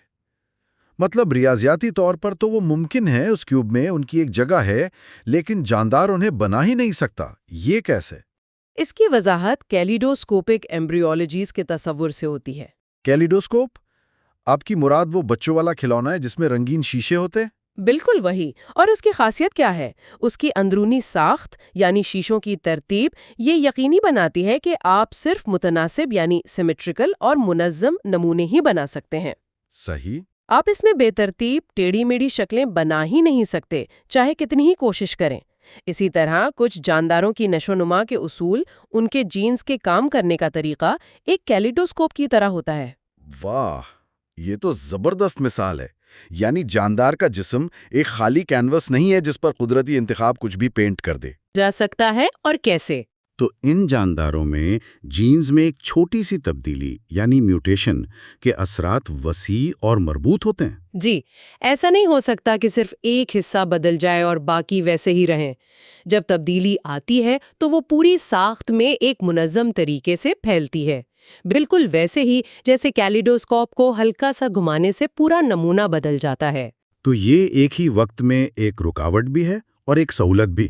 مطلب ریاضیاتی طور پر تو وہ ممکن ہے، اس کیوب میں ان کی ایک جگہ ہے، لیکن جاندار انہیں بنا ہی نہیں سکتا۔ یہ کیسے؟ اس کی وضاحت کیلیڈوسکوپک ایمبریولوجیز کے تصور سے ہوتی ہے۔ کیلیڈوسکوپ؟ آپ کی مراد وہ بچوں والا کھلونا ہے جس میں رنگین شیشے ہوتے؟ بالکل وہی، اور اس کی خاصیت کیا ہے؟ اس کی اندرونی ساخت یعنی شیشوں کی ترتیب یہ یقینی بناتی ہے کہ آپ صرف متناسب یعنی سیمیٹریکل اور منظم نمونے ہی بنا سکتے ہیں۔ صحیح۔ آپ اس میں بے ترتیب ٹیڑھی میڑھی شکلیں بنا ہی نہیں سکتے، چاہے کتنی ہی کوشش کریں۔ اسی طرح کچھ جانداروں کی نشو و نما کے اصول، ان کے جینز کے کام کرنے کا طریقہ ایک کیلیڈوسکوپ کی طرح ہوتا ہے۔ واہ، یہ تو زبردست مثال ہے۔ یعنی جاندار کا جسم ایک خالی کینوس نہیں ہے جس پر قدرتی انتخاب کچھ بھی پینٹ کر دے جا سکتا ہے، اور کیسے؟ تو ان جانداروں میں جینز میں ایک چھوٹی سی تبدیلی یعنی میوٹیشن کے اثرات وسیع اور مربوط ہوتے ہیں۔ جی، ایسا نہیں ہو سکتا کہ صرف ایک حصہ بدل جائے اور باقی ویسے ہی رہیں۔ جب تبدیلی آتی ہے تو وہ پوری ساخت میں ایک منظم طریقے سے پھیلتی ہے، بالکل ویسے ہی جیسے کیلیڈوسکوپ کو ہلکا سا گھمانے سے پورا نمونہ بدل جاتا ہے۔ تو یہ ایک ہی وقت میں ایک رکاوٹ بھی ہے اور ایک سہولت بھی۔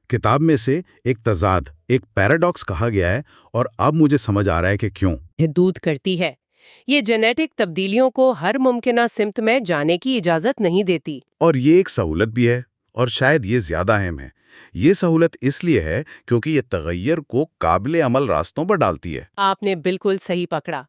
کتاب میں سے ایک تضاد، ایک پیراڈاکس کہا گیا ہے، اور اب مجھے سمجھ آ رہا ہے کہ کیوں۔ حدود کرتی ہے۔ یہ جینیٹک تبدیلیوں کو ہر ممکنہ سمت میں جانے کی اجازت نہیں دیتی۔ اور یہ ایک سہولت بھی ہے، اور شاید یہ زیادہ اہم ہے۔ یہ سہولت اس لیے ہے کیونکہ یہ تغیر کو قابل عمل راستوں پر ڈالتی ہے۔ آپ نے بالکل صحیح پکڑا۔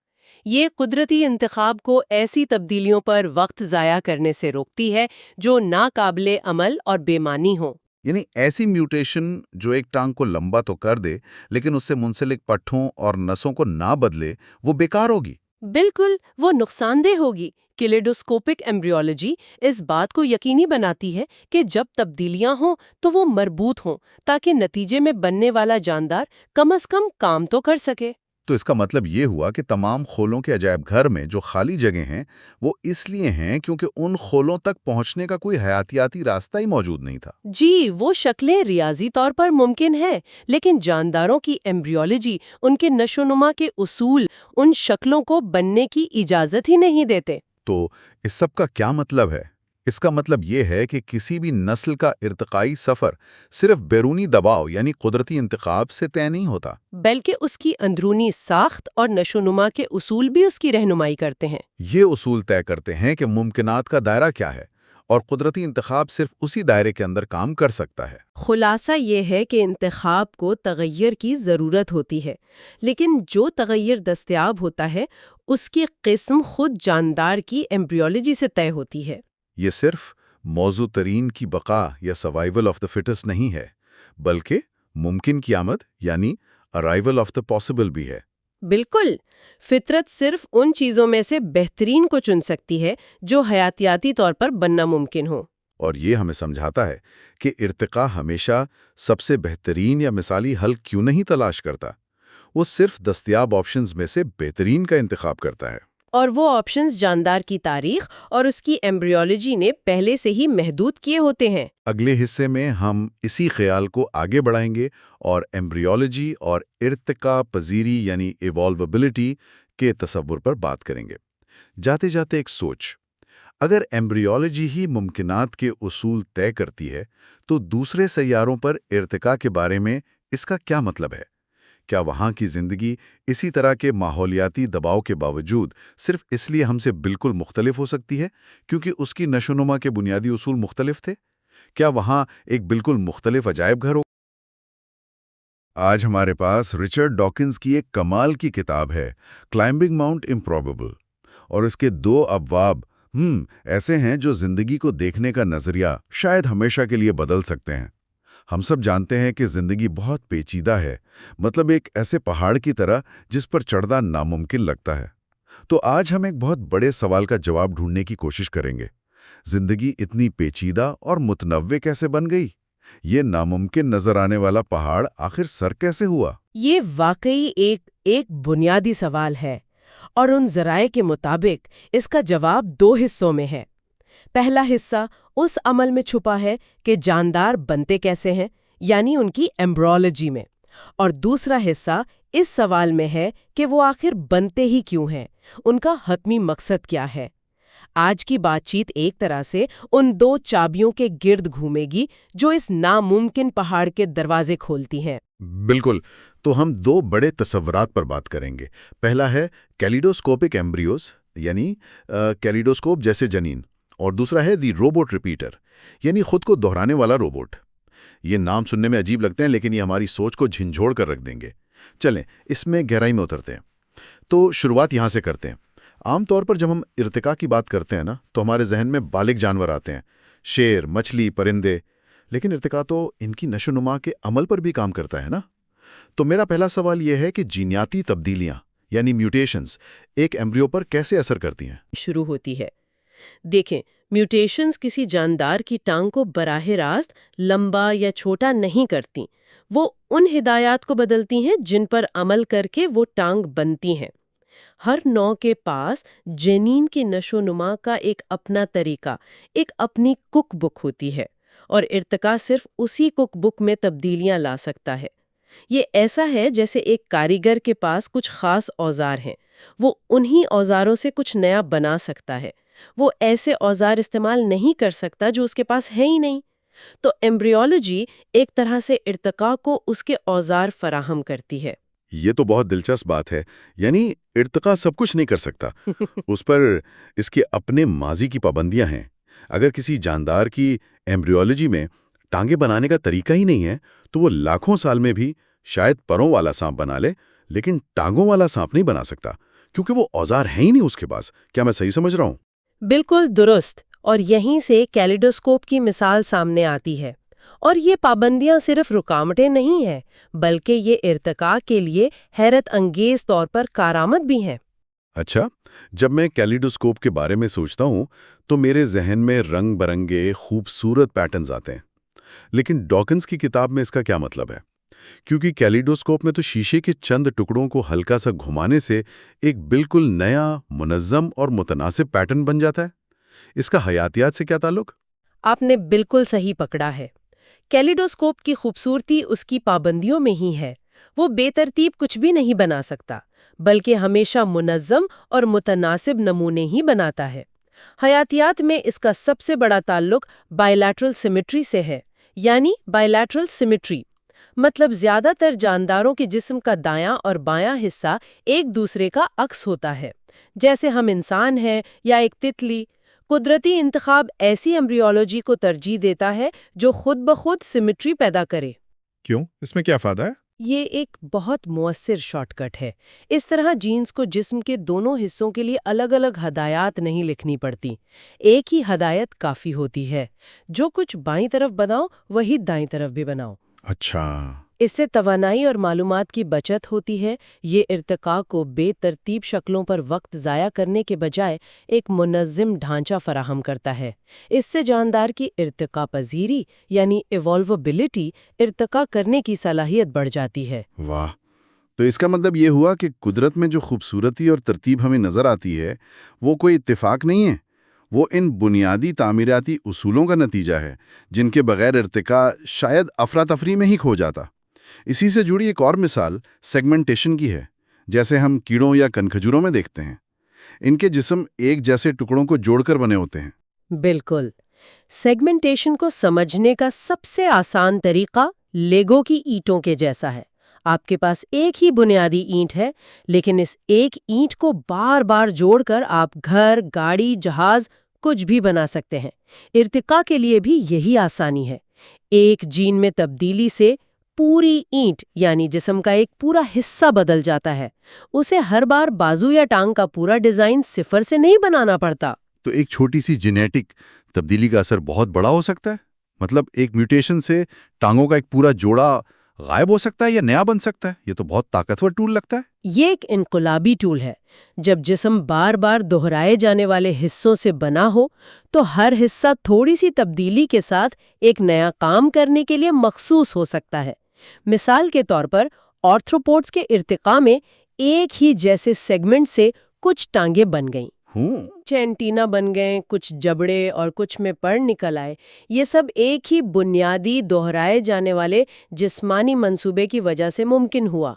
یہ قدرتی انتخاب کو ایسی تبدیلیوں پر وقت ضائع کرنے سے روکتی ہے جو ناقابل عمل اور بے معنی ہوں۔ یعنی ایسی میوٹیشن جو ایک ٹانگ کو لمبا تو کر دے لیکن اس سے منسلک پٹھوں اور نسوں کو نہ بدلے، وہ بیکار ہوگی۔ بالکل، وہ نقصان دہ ہوگی۔ کیلیڈوسکوپک ایمبریولوجی اس بات کو یقینی بناتی ہے کہ جب تبدیلیاں ہوں تو وہ مربوط ہوں، تاکہ نتیجے میں بننے والا جاندار کم از کم کام تو کر سکے۔ تو اس کا مطلب یہ ہوا کہ تمام خولوں کے عجائب گھر میں جو خالی جگہیں ہیں وہ اس لیے ہیں کیونکہ ان خولوں تک پہنچنے کا کوئی حیاتیاتی راستہ ہی موجود نہیں تھا۔ جی، وہ شکلیں ریاضی طور پر ممکن ہیں، لیکن جانداروں کی ایمبریولوجی، ان کے نشو و نما کے اصول ان شکلوں کو بننے کی اجازت ہی نہیں دیتے۔ تو اس سب کا کیا مطلب ہے؟ اس کا مطلب یہ ہے کہ کسی بھی نسل کا ارتقائی سفر صرف بیرونی دباؤ یعنی قدرتی انتخاب سے طے نہیں ہوتا، بلکہ اس کی اندرونی ساخت اور نشو و نما کے اصول بھی اس کی رہنمائی کرتے ہیں۔ یہ اصول طے کرتے ہیں کہ ممکنات کا دائرہ کیا ہے، اور قدرتی انتخاب صرف اسی دائرے کے اندر کام کر سکتا ہے۔ خلاصہ یہ ہے کہ انتخاب کو تغیر کی ضرورت ہوتی ہے، لیکن جو تغیر دستیاب ہوتا ہے اس کی قسم خود جاندار کی ایمبریولوجی سے طے ہوتی ہے۔ یہ صرف موزوں ترین کی بقا یا سروائیول آف دا فٹس نہیں ہے، بلکہ ممکن کی آمد یعنی ارائیول آف دا پاسبل بھی ہے۔ بالکل، فطرت صرف ان چیزوں میں سے بہترین کو چن سکتی ہے جو حیاتیاتی طور پر بننا ممکن ہو۔ اور یہ ہمیں سمجھاتا ہے کہ ارتقاء ہمیشہ سب سے بہترین یا مثالی حل کیوں نہیں تلاش کرتا، وہ صرف دستیاب آپشنز میں سے بہترین کا انتخاب کرتا ہے۔ اور وہ آپشنز جاندار کی تاریخ اور اس کی ایمبریولوجی نے پہلے سے ہی محدود کیے ہوتے ہیں۔ اگلے حصے میں ہم اسی خیال کو آگے بڑھائیں گے اور ایمبریولوجی اور ارتقاء پذیری یعنی ایوالویبلٹی کے تصور پر بات کریں گے۔ جاتے جاتے ایک سوچ، اگر ایمبریولوجی ہی ممکنات کے اصول طے کرتی ہے تو دوسرے سیاروں پر ارتقاء کے بارے میں اس کا کیا مطلب ہے؟ کیا وہاں کی زندگی اسی طرح کے ماحولیاتی دباؤ کے باوجود صرف اس لیے ہم سے بالکل مختلف ہو سکتی ہے کیونکہ اس کی نشو و نما کے بنیادی اصول مختلف تھے؟ کیا وہاں ایک بالکل مختلف عجائب گھر ہو؟ آج ہمارے پاس رچرڈ ڈاکنز کی ایک کمال کی کتاب ہے، کلائمبنگ ماؤنٹ امپروبیبل، اور اس کے 2 ابواب ایسے ہیں جو زندگی کو دیکھنے کا نظریہ شاید ہمیشہ کے لیے بدل سکتے ہیں۔ ہم سب جانتے ہیں کہ زندگی بہت پیچیدہ ہے، مطلب ایک ایسے پہاڑ کی طرح جس پر چڑھنا ناممکن لگتا ہے۔ تو آج ہم ایک بہت بڑے سوال کا جواب ڈھونڈنے کی کوشش کریں گے، زندگی اتنی پیچیدہ اور متنوع کیسے بن گئی؟ یہ ناممکن نظر آنے والا پہاڑ آخر سر کیسے ہوا؟ یہ واقعی ایک بنیادی سوال ہے، اور ان ذرائع کے مطابق اس کا جواب 2 حصوں میں ہے۔ پہلا حصہ اس عمل میں چھپا ہے کہ جاندار بنتے کیسے ہیں، یعنی ان کی ایمبریولوجی میں، اور دوسرا حصہ اس سوال میں ہے کہ وہ آخر بنتے ہی کیوں ہیں، ان کا حتمی مقصد کیا ہے۔ آج کی بات چیت ایک طرح سے ان 2 چابیوں کے گرد گھومے گی جو اس ناممکن پہاڑ کے دروازے کھولتی ہیں۔ بالکل، تو ہم 2 بڑے تصورات پر بات کریں گے۔ پہلا ہے کیلیڈوسکوپک ایمبریوز، یعنی کیلیڈوسکوپ جیسے جنین، اور دوسرا ہے دی روبوٹ ریپیٹر، یعنی خود کو دہرانے والا روبوٹ۔ یہ نام سننے میں عجیب لگتے ہیں لیکن یہ ہماری سوچ کو جھنجھوڑ کر رکھ دیں گے۔ چلیں اس میں گہرائی میں اترتے ہیں۔ تو شروعات یہاں سے کرتے ہیں۔ عام طور پر جب ہم ارتقاء کی بات کرتے ہیں تو ہمارے ذہن میں بالغ جانور آتے ہیں، شیر، مچھلی، پرندے، لیکن ارتقاء تو ان کی نشو و نما کے عمل پر بھی کام کرتا ہے نا؟ تو میرا پہلا سوال یہ ہے کہ جینیاتی تبدیلیاں یعنی میوٹیشنز ایک ایمبریو پر کیسے اثر کرتی ہیں؟ شروع ہوتی ہے۔ دیکھیں، میوٹیشنز کسی جاندار کی ٹانگ کو براہ راست لمبا یا چھوٹا نہیں کرتی، وہ ان ہدایات کو بدلتی ہیں جن پر عمل کر کے وہ ٹانگ بنتی ہیں۔ ہر نوع کے پاس جنین کی نشو و نما کا ایک اپنا طریقہ، ایک اپنی کک بک ہوتی ہے، اور ارتقاء صرف اسی کک بک میں تبدیلیاں لا سکتا ہے۔ یہ ایسا ہے جیسے ایک کاریگر کے پاس کچھ خاص اوزار ہیں، وہ انہی اوزاروں سے کچھ نیا بنا سکتا ہے، وہ ایسے اوزار استعمال نہیں کر سکتا جو اس کے پاس ہے ہی نہیں۔ تو ایمبریولوجی ایک طرح سے ارتقاء کو اس کے اوزار فراہم کرتی ہے۔ یہ تو بہت دلچسپ بات ہے، یعنی ارتقاء سب کچھ نہیں کر سکتا، اس پر اس کے اپنے ماضی کی پابندیاں ہیں۔ اگر کسی جاندار کی ایمبریولوجی میں ٹانگیں بنانے کا طریقہ ہی نہیں ہے تو وہ لاکھوں سال میں بھی شاید پروں والا سانپ بنا لے، لیکن ٹانگوں والا سانپ نہیں بنا سکتا کیونکہ وہ اوزار ہیں ہی نہیں اس کے پاس۔ کیا میں صحیح سمجھ رہا ہوں؟ بالکل درست، اور یہیں سے کیلیڈوسکوپ کی مثال سامنے آتی ہے۔ اور یہ پابندیاں صرف رکاوٹیں نہیں ہیں، بلکہ یہ ارتقاء کے لیے حیرت انگیز طور پر کارآمد بھی ہیں۔ اچھا، جب میں کیلیڈوسکوپ کے بارے میں سوچتا ہوں تو میرے ذہن میں رنگ برنگے خوبصورت پیٹرنز آتے ہیں، لیکن ڈاکنز کی کتاب میں اس کا کیا مطلب ہے؟ کیونکہ کیلیڈوسکوپ میں تو شیشے کے چند ٹکڑوں کو ہلکا سا گھمانے سے ایک بالکل نیا، منظم اور متناسب پیٹرن بن جاتا ہے۔ اس کا حیاتیات سے کیا تعلق؟ آپ نے بالکل صحیح پکڑا ہے۔ کیلیڈوسکوپ کی خوبصورتی اس کی پابندیوں میں ہی ہے۔ وہ بے ترتیب کچھ بھی نہیں بنا سکتا، بلکہ ہمیشہ منظم اور متناسب نمونے ہی بناتا ہے۔ حیاتیات میں اس کا سب سے بڑا تعلق بائیلیٹرل سیمیٹری سے ہے، یعنی بائیلیٹرل سیمیٹری مطلب زیادہ تر جانداروں کے جسم کا دایاں اور بایاں حصہ ایک دوسرے کا عکس ہوتا ہے، جیسے ہم انسان ہیں یا ایک تتلی۔ قدرتی انتخاب ایسی ایمبریولوجی کو ترجیح دیتا ہے جو خود بخود سیمیٹری پیدا کرے۔ کیوں؟ اس میں کیا فائدہ ہے؟ یہ ایک بہت مؤثر شارٹ کٹ ہے۔ اس طرح جینز کو جسم کے دونوں حصوں کے لیے الگ الگ ہدایات نہیں لکھنی پڑتی، ایک ہی ہدایت کافی ہوتی ہے۔ جو کچھ بائیں طرف بناؤ وہی دائیں طرف بھی بناؤ۔ اچھا، اس سے توانائی اور معلومات کی بچت ہوتی ہے۔ یہ ارتقاء کو بے ترتیب شکلوں پر وقت ضائع کرنے کے بجائے ایک منظم ڈھانچہ فراہم کرتا ہے۔ اس سے جاندار کی ارتقاء پذیری یعنی ایوالویبلٹی، ارتقاء کرنے کی صلاحیت بڑھ جاتی ہے۔ واہ، تو اس کا مطلب یہ ہوا کہ قدرت میں جو خوبصورتی اور ترتیب ہمیں نظر آتی ہے وہ کوئی اتفاق نہیں ہے، وہ ان بنیادی تعمیراتی اصولوں کا نتیجہ ہے جن کے بغیر ارتقاء شاید افراتفری میں ہی کھو جاتا۔ اسی سے جڑی ایک اور مثال سیگمنٹیشن کی ہے، جیسے ہم کیڑوں یا کنکھجوروں میں دیکھتے ہیں۔ ان کے جسم ایک جیسے ٹکڑوں کو جوڑ کر بنے ہوتے ہیں۔ بالکل، سیگمنٹیشن کو سمجھنے کا سب سے آسان طریقہ لیگو کی اینٹوں کے جیسا ہے۔ آپ کے پاس ایک ہی بنیادی اینٹ ہے، لیکن اس ایک اینٹ کو بار بار جوڑ کر آپ گھر، گاڑی، جہاز کچھ بھی بنا سکتے ہیں۔ ارتقاء کے لیے بھی یہی آسانی ہے۔ ایک جین میں تبدیلی سے پوری اینٹ یعنی جسم کا ایک پورا حصہ بدل جاتا ہے۔ اسے ہر بار بازو یا ٹانگ کا پورا ڈیزائن صفر سے نہیں بنانا پڑتا۔ تو ایک چھوٹی سی جینیٹک تبدیلی کا اثر بہت بڑا ہو سکتا ہے؟ مطلب ایک میوٹیشن سے ٹانگوں کا ایک پورا جوڑا غائب ہو سکتا ہے یا نیا بن سکتا ہے؟ یہ تو بہت طاقتور ٹول لگتا ہے۔ یہ ایک انقلابی ٹول ہے۔ جب جسم بار بار دہرائے جانے والے حصوں سے بنا ہو تو ہر حصہ تھوڑی سی تبدیلی کے ساتھ ایک نیا کام کرنے کے لیے مخصوص ہو سکتا ہے۔ مثال کے طور پر آرتھروپوڈز کے ارتقاء میں ایک ہی جیسے سیگمنٹ سے کچھ ٹانگیں بن گئیں، کچھ اینٹینا بن گئے، کچھ جبڑے اور کچھ میں پر نکل آئے۔ یہ سب ایک ہی بنیادی دہرائے جانے والے جسمانی منصوبے کی وجہ سے ممکن ہوا۔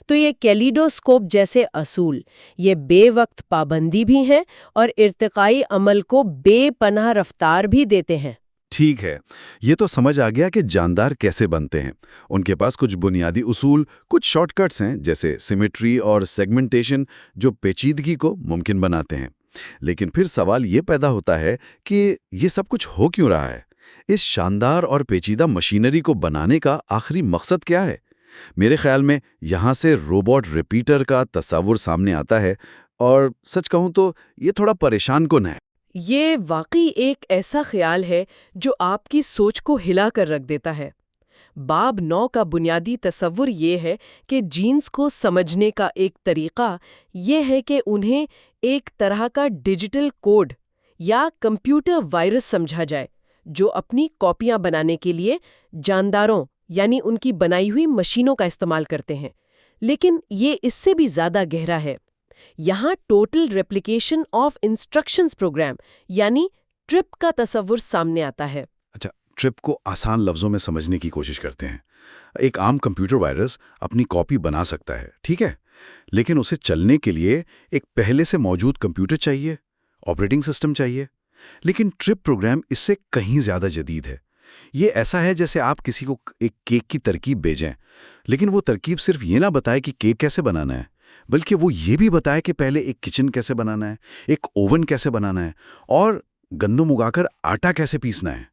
تو یہ کیلیڈوسکوپ جیسے اصول، یہ بے وقت پابندی بھی ہیں اور ارتقائی عمل کو بے پناہ رفتار بھی دیتے ہیں۔ ٹھیک ہے، یہ تو سمجھ آ گیا کہ جاندار کیسے بنتے ہیں۔ ان کے پاس کچھ بنیادی اصول، کچھ شارٹ کٹس ہیں جیسے سیمیٹری اور سیگمنٹیشن جو پیچیدگی کو ممکن بناتے ہیں۔ لیکن پھر سوال یہ پیدا ہوتا ہے کہ یہ سب کچھ ہو کیوں رہا ہے؟ اس شاندار اور پیچیدہ مشینری کو بنانے کا آخری مقصد کیا ہے؟ میرے خیال میں یہاں سے روبوٹ ریپیٹر کا تصور سامنے آتا ہے، اور سچ کہوں تو یہ تھوڑا پریشان کن ہے۔ یہ واقعی ایک ایسا خیال ہے جو آپ کی سوچ کو ہلا کر رکھ دیتا ہے۔ باب 9 کا بنیادی تصور یہ ہے کہ جینز کو سمجھنے کا ایک طریقہ یہ ہے کہ انہیں ایک طرح کا ڈیجیٹل کوڈ یا کمپیوٹر وائرس سمجھا جائے جو اپنی کاپیاں بنانے کے لیے جانداروں یعنی ان کی بنائی ہوئی مشینوں کا استعمال کرتے ہیں۔ لیکن یہ اس سے بھی زیادہ گہرا ہے۔ یہاں total replication of instructions program یعنی ٹرپ کا تصور سامنے آتا ہے۔ اچھا، ٹرپ کو آسان لفظوں میں سمجھنے کی کوشش کرتے ہیں۔ ایک عام کمپیوٹر وائرس اپنی کاپی بنا سکتا ہے، ٹھیک ہے، لیکن اسے چلنے کے لیے ایک پہلے سے موجود کمپیوٹر چاہیے، آپریٹنگ سسٹم چاہیے۔ لیکن ٹرپ پروگرام اس سے کہیں زیادہ جدید ہے۔ یہ ایسا ہے جیسے آپ کسی کو ایک کیک کی ترکیب بھیجیں، لیکن وہ ترکیب صرف یہ نہ بتائے کہ کیک کیسے بنانا ہے، بلکہ وہ یہ بھی بتائے کہ پہلے ایک کچن کیسے بنانا ہے، ایک اوون کیسے بنانا ہے، اور گندم اگا کر آٹا کیسے پیسنا ہے۔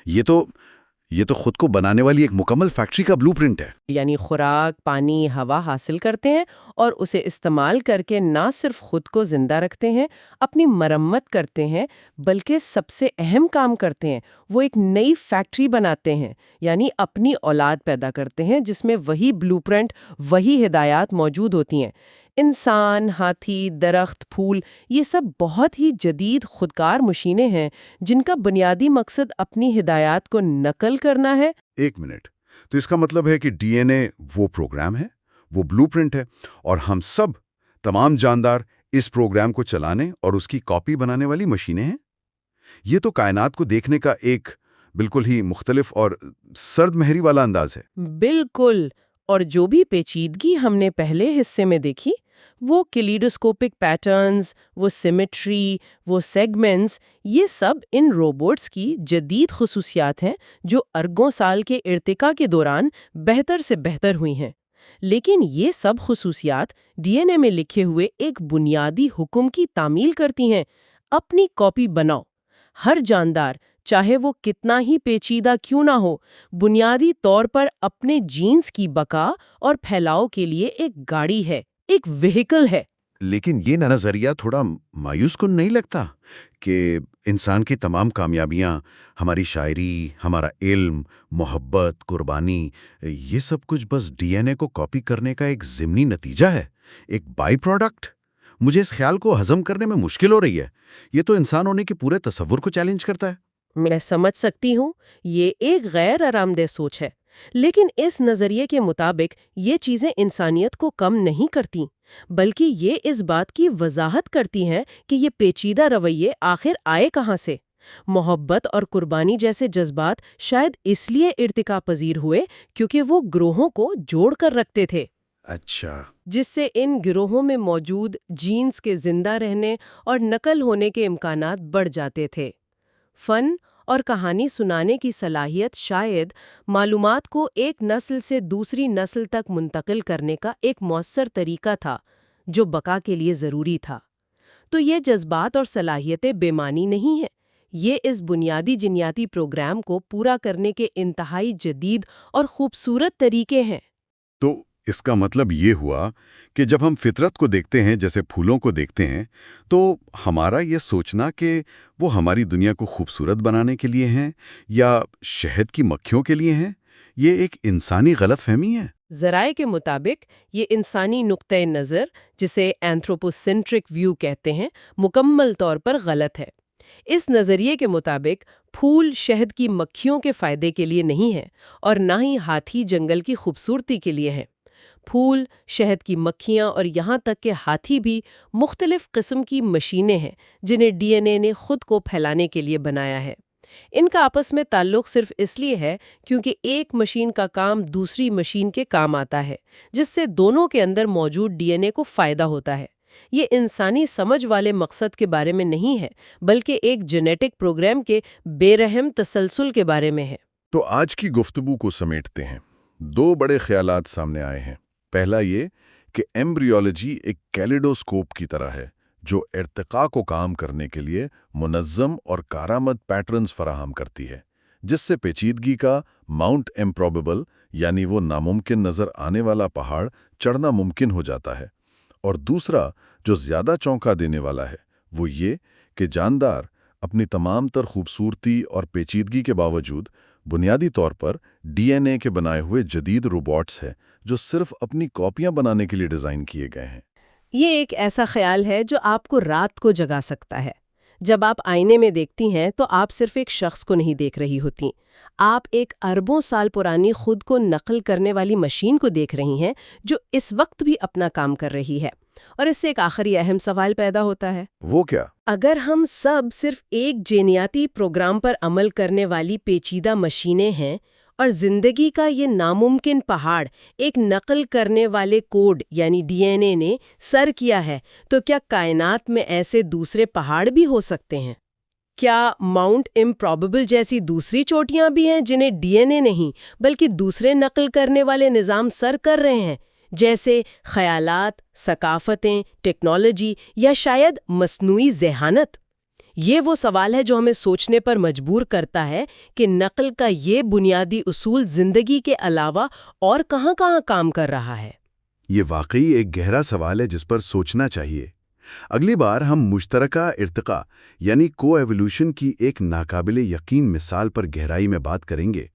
یہ تو خود کو بنانے والی ایک مکمل فیکٹری کا بلو پرنٹ ہے۔ یعنی خوراک، پانی، ہوا حاصل کرتے ہیں اور اسے استعمال کر کے نہ صرف خود کو زندہ رکھتے ہیں، اپنی مرمت کرتے ہیں، بلکہ سب سے اہم کام کرتے ہیں، وہ ایک نئی فیکٹری بناتے ہیں، یعنی اپنی اولاد پیدا کرتے ہیں جس میں وہی بلو پرنٹ، وہی ہدایات موجود ہوتی ہیں۔ انسان، ہاتھی، درخت، پھول، یہ سب بہت ہی جدید خودکار مشینیں ہیں جن کا بنیادی مقصد اپنی ہدایات کو نقل کرنا ہے۔ ایک منٹ، تو اس کا مطلب ہے کہ ڈی این اے وہ پروگرام ہے، وہ بلو پرنٹ ہے، اور ہم سب تمام جاندار اس پروگرام کو چلانے اور اس کی کاپی بنانے والی مشینیں ہیں۔ یہ تو کائنات کو دیکھنے کا ایک بالکل ہی مختلف اور سرد مہری والا انداز ہے۔ بالکل، اور جو بھی پیچیدگی ہم نے پہلے حصے میں دیکھی، وہ کلیڈوسکوپک پیٹرنز، وہ سیمیٹری، وہ سیگمنٹس، یہ سب ان روبوٹس کی جدید خصوصیات ہیں جو ارگوں سال کے ارتقاء کے دوران بہتر سے بہتر ہوئی ہیں۔ لیکن یہ سب خصوصیات ڈی این اے میں لکھے ہوئے ایک بنیادی حکم کی تعمیل کرتی ہیں: اپنی کاپی بناؤ۔ ہر جاندار، چاہے وہ کتنا ہی پیچیدہ کیوں نہ ہو، بنیادی طور پر اپنے جینز کی بقا اور پھیلاؤ کے لیے ایک گاڑی ہے، ایک وہیکل ہے۔ لیکن یہ نظریہ تھوڑا مایوس کن نہیں لگتا کہ انسان کی تمام کامیابیاں، ہماری شاعری، ہمارا علم، محبت، قربانی، یہ سب کچھ بس ڈی این اے کو کاپی کرنے کا ایک ضمنی نتیجہ ہے، ایک بائی پروڈکٹ؟ مجھے اس خیال کو ہضم کرنے میں مشکل ہو رہی ہے۔ یہ تو انسان ہونے کے پورے تصور کو چیلنج کرتا ہے۔ میں سمجھ سکتی ہوں، یہ ایک غیر آرام دہ سوچ ہے، لیکن اس نظریے کے مطابق یہ چیزیں انسانیت کو کم نہیں کرتی، بلکہ یہ اس بات کی وضاحت کرتی ہیں کہ یہ پیچیدہ رویے آخر آئے کہاں سے۔ محبت اور قربانی جیسے جذبات شاید اس لیے ارتقا پذیر ہوئے کیونکہ وہ گروہوں کو جوڑ کر رکھتے تھے، اچھا، جس سے ان گروہوں میں موجود جینز کے زندہ رہنے اور نقل ہونے کے امکانات بڑھ جاتے تھے۔ فن اور کہانی سنانے کی صلاحیت شاید معلومات کو ایک نسل سے دوسری نسل تک منتقل کرنے کا ایک مؤثر طریقہ تھا جو بقا کے لیے ضروری تھا۔ تو یہ جذبات اور صلاحیتیں بے معنی نہیں ہیں، یہ اس بنیادی جینیاتی پروگرام کو پورا کرنے کے انتہائی جدید اور خوبصورت طریقے ہیں۔ تو اس کا مطلب یہ ہوا کہ جب ہم فطرت کو دیکھتے ہیں جیسے پھولوں کو دیکھتے ہیں تو ہمارا یہ سوچنا کہ وہ ہماری دنیا کو خوبصورت بنانے کے لیے ہیں یا شہد کی مکھیوں کے لیے ہیں، یہ ایک انسانی غلط فہمی ہے۔ ذرائع کے مطابق یہ انسانی نقطۂ نظر، جسے اینتھروپوسینٹرک ویو کہتے ہیں، مکمل طور پر غلط ہے۔ اس نظریے کے مطابق پھول شہد کی مکھیوں کے فائدے کے لیے نہیں ہیں اور نہ ہی ہاتھی جنگل کی خوبصورتی کے لیے ہیں۔ پھول، شہد کی مکھیاں اور یہاں تک کہ ہاتھی بھی مختلف قسم کی مشینیں ہیں جنہیں ڈی این اے نے خود کو پھیلانے کے لیے بنایا ہے۔ ان کا آپس میں تعلق صرف اس لیے ہے کیونکہ ایک مشین کا کام دوسری مشین کے کام آتا ہے، جس سے دونوں کے اندر موجود ڈی این اے کو فائدہ ہوتا ہے۔ یہ انسانی سمجھ والے مقصد کے بارے میں نہیں ہے، بلکہ ایک جینیٹک پروگرام کے بے رحم تسلسل کے بارے میں ہے۔ تو آج کی گفتگو کو سمیٹتے ہیں، دو بڑے خیالات سامنے آئے ہیں۔ پہلا یہ کہ ایمبریولوجی ایک کیلیڈوسکوپ کی طرح ہے جو ارتقاء کو کام کرنے کے لیے منظم اور کارآمد پیٹرنز فراہم کرتی ہے، جس سے پیچیدگی کا ماؤنٹ امپروبیبل یعنی وہ ناممکن نظر آنے والا پہاڑ چڑھنا ممکن ہو جاتا ہے۔ اور دوسرا جو زیادہ چونکا دینے والا ہے وہ یہ کہ جاندار اپنی تمام تر خوبصورتی اور پیچیدگی کے باوجود بنیادی طور پر ڈی این اے کے بنائے ہوئے جدید روبوٹس ہیں جو صرف اپنی کاپیاں بنانے کے لیے ڈیزائن کیے گئے ہیں۔ یہ ایک ایسا خیال ہے جو آپ کو رات کو جگا سکتا ہے۔ جب آپ آئینے میں دیکھتی ہیں تو آپ صرف ایک شخص کو نہیں دیکھ رہی ہوتی، آپ ایک اربوں سال پرانی خود کو نقل کرنے والی مشین کو دیکھ رہی ہیں جو اس وقت بھی اپنا کام کر رہی ہے۔ اور اس سے ایک آخری اہم سوال پیدا ہوتا ہے، وہ کیا؟ اگر ہم سب صرف ایک جینیاتی پروگرام پر عمل کرنے والی پیچیدہ مشینیں ہیں اور زندگی کا یہ ناممکن پہاڑ ایک نقل کرنے والے کوڈ یعنی ڈی این اے نے سر کیا ہے، تو کیا کائنات میں ایسے دوسرے پہاڑ بھی ہو سکتے ہیں؟ کیا ماؤنٹ امپروبیبل جیسی دوسری چوٹیاں بھی ہیں جنہیں ڈی این اے نہیں بلکہ دوسرے نقل کرنے والے نظام سر کر رہے ہیں، جیسے خیالات، ثقافتیں، ٹیکنالوجی یا شاید مصنوعی ذہانت؟ یہ وہ سوال ہے جو ہمیں سوچنے پر مجبور کرتا ہے کہ نقل کا یہ بنیادی اصول زندگی کے علاوہ اور کہاں کہاں کام کر رہا ہے۔ یہ واقعی ایک گہرا سوال ہے جس پر سوچنا چاہیے۔ اگلی بار ہم مشترکہ ارتقاء یعنی کو ایوولوشن کی ایک ناقابل یقین مثال پر گہرائی میں بات کریں گے۔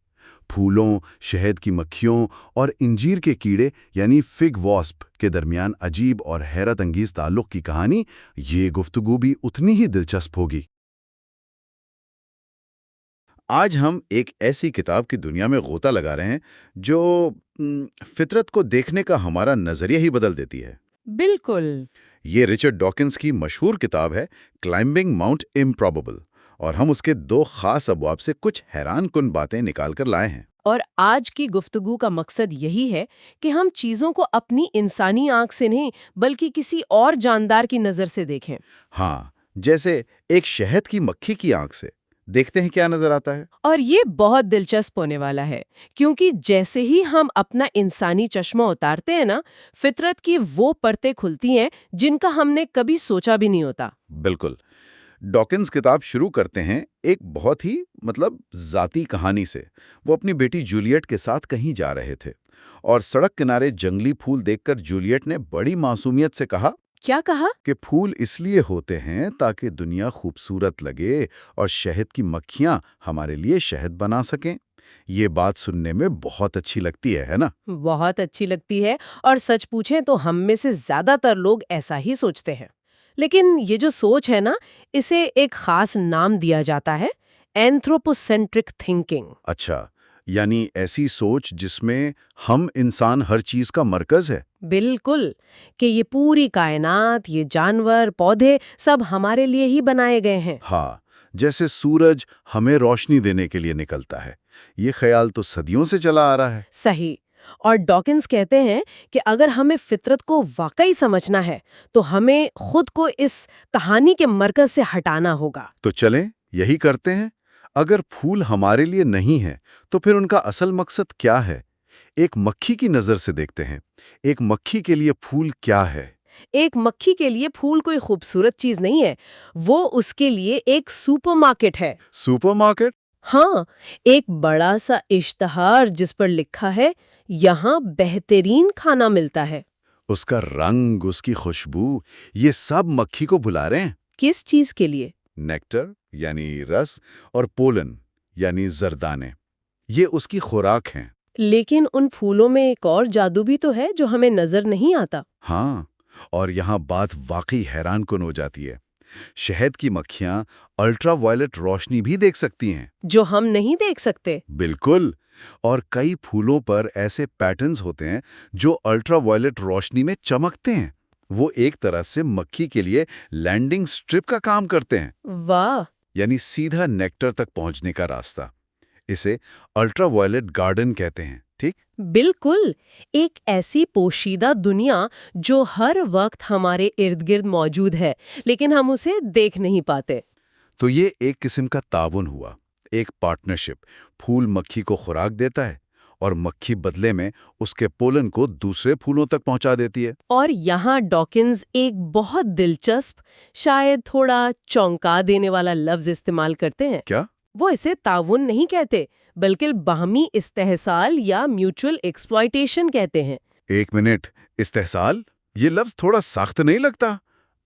پھولوں، شہد کی مکھیوں اور انجیر کے کیڑے یعنی فگ واسپ کے درمیان عجیب اور حیرت انگیز تعلق کی کہانی، یہ گفتگو بھی اتنی ہی دلچسپ ہوگی۔ آج ہم ایک ایسی کتاب کی دنیا میں غوطہ لگا رہے ہیں جو فطرت کو دیکھنے کا ہمارا نظریہ ہی بدل دیتی ہے۔ بالکل۔ یہ رچرڈ ڈاکنز کی مشہور کتاب ہے کلائمبنگ ماؤنٹ امپروبیبل، اور ہم اس کے دو خاص ابواب سے کچھ حیران کن باتیں نکال کر لائے ہیں۔ اور آج کی گفتگو کا مقصد یہی ہے کہ ہم چیزوں کو اپنی انسانی آنکھ سے نہیں بلکہ کسی اور جاندار کی نظر سے دیکھیں۔ ہاں، جیسے ایک شہد کی مکھی کی آنکھ سے دیکھتے ہیں کیا نظر آتا ہے۔ اور یہ بہت دلچسپ ہونے والا ہے کیونکہ جیسے ہی ہم اپنا انسانی چشمہ اتارتے ہیں نا، فطرت کی وہ پرتیں کھلتی ہیں جن کا ہم نے کبھی سوچا بھی نہیں ہوتا۔ بالکل۔ ڈاکنز کتاب شروع کرتے ہیں ایک بہت ہی ذاتی کہانی سے۔ وہ اپنی بیٹی جولیٹ کے ساتھ کہیں جا رہے تھے اور سڑک کنارے جنگلی پھول دیکھ کر جولیٹ نے بڑی معصومیت سے کہا، کیا کہا؟ کہ پھول اس لیے ہوتے ہیں تاکہ دنیا خوبصورت لگے اور شہد کی مکھیاں ہمارے لیے شہد بنا سکیں۔ یہ بات سننے میں بہت اچھی لگتی ہے نا؟ بہت اچھی لگتی ہے، اور سچ پوچھیں تو ہم میں سے زیادہ تر لوگ ایسا ہی سوچتے ہیں۔ لیکن یہ جو سوچ ہے نا، اسے ایک خاص نام دیا جاتا ہے، اینتھروپوسینٹرک تھنکنگ۔ اچھا، یعنی ایسی سوچ جس میں ہم انسان ہر چیز کا مرکز ہے۔ بالکل، کہ یہ پوری کائنات، یہ جانور، پودے سب ہمارے لیے ہی بنائے گئے ہیں۔ ہاں، جیسے سورج ہمیں روشنی دینے کے لیے نکلتا ہے، یہ خیال تو صدیوں سے چلا آ رہا ہے۔ صحیح۔ اور ڈاکنز کہتے ہیں کہ اگر ہمیں فطرت کو واقعی سمجھنا ہے تو ہمیں خود کو اس کہانی کے مرکز سے ہٹانا ہوگا۔ تو چلیں یہی کرتے ہیں۔ اگر پھول ہمارے لیے نہیں ہیں تو پھر ان کا اصل مقصد کیا ہے؟ ایک مکھی کی نظر سے دیکھتے ہیں۔ ایک مکھی کے لیے پھول کیا ہے؟ ایک مکھی کے لیے پھول کوئی خوبصورت چیز نہیں ہے، وہ اس کے لیے ایک سپر مارکیٹ ہے۔ Super market? ہاں، ایک بڑا سا اشتہار جس پر لکھا ہے یہاں بہترین کھانا ملتا ہے۔ اس کا رنگ، اس کی خوشبو، یہ سب مکھی کو بلا رہے ہیں۔ کس چیز کے لیے؟ نیکٹر یعنی رس اور پولن یعنی زردانے، یہ اس کی خوراک ہیں۔ لیکن ان پھولوں میں ایک اور جادو بھی تو ہے جو ہمیں نظر نہیں آتا۔ ہاں، اور یہاں بات واقعی حیران کن ہو جاتی ہے۔ شہد کی مکھیاں الٹرا وائلٹ روشنی بھی دیکھ سکتی ہیں۔ جو ہم نہیں دیکھ سکتے۔ بالکل، اور کئی پھولوں پر ایسے پیٹرنز ہوتے ہیں جو الٹرا وائلٹ روشنی میں چمکتے ہیں۔ وہ ایک طرح سے مکھی کے لیے لینڈنگ سٹرپ کا کام کرتے ہیں، واہ! یعنی سیدھا نیکٹر تک پہنچنے کا راستہ۔ اسے الٹرا وائلٹ گارڈن کہتے ہیں، ٹھیک؟ بالکل، ایک ایسی پوشیدہ دنیا جو ہر وقت ہمارے ارد گرد موجود ہے لیکن ہم اسے دیکھ نہیں پاتے۔ تو یہ ایک قسم کا تعاون ہوا، ایک پارٹنرشپ۔ پھول مکھی کو خوراک دیتا ہے اور مکھی بدلے میں اس کے پولن کو دوسرے پھولوں تک پہنچا دیتی ہے۔ اور یہاں ڈاکنز ایک بہت دلچسپ، شاید تھوڑا چونکا دینے والا لفظ استعمال کرتے ہیں۔ کیا؟ وہ اسے تعاون نہیں کہتے بلکہ باہمی استحصال یا میوچل ایکسپلائٹیشن کہتے ہیں۔ ایک منٹ، استحصال؟ یہ لفظ تھوڑا سخت نہیں لگتا؟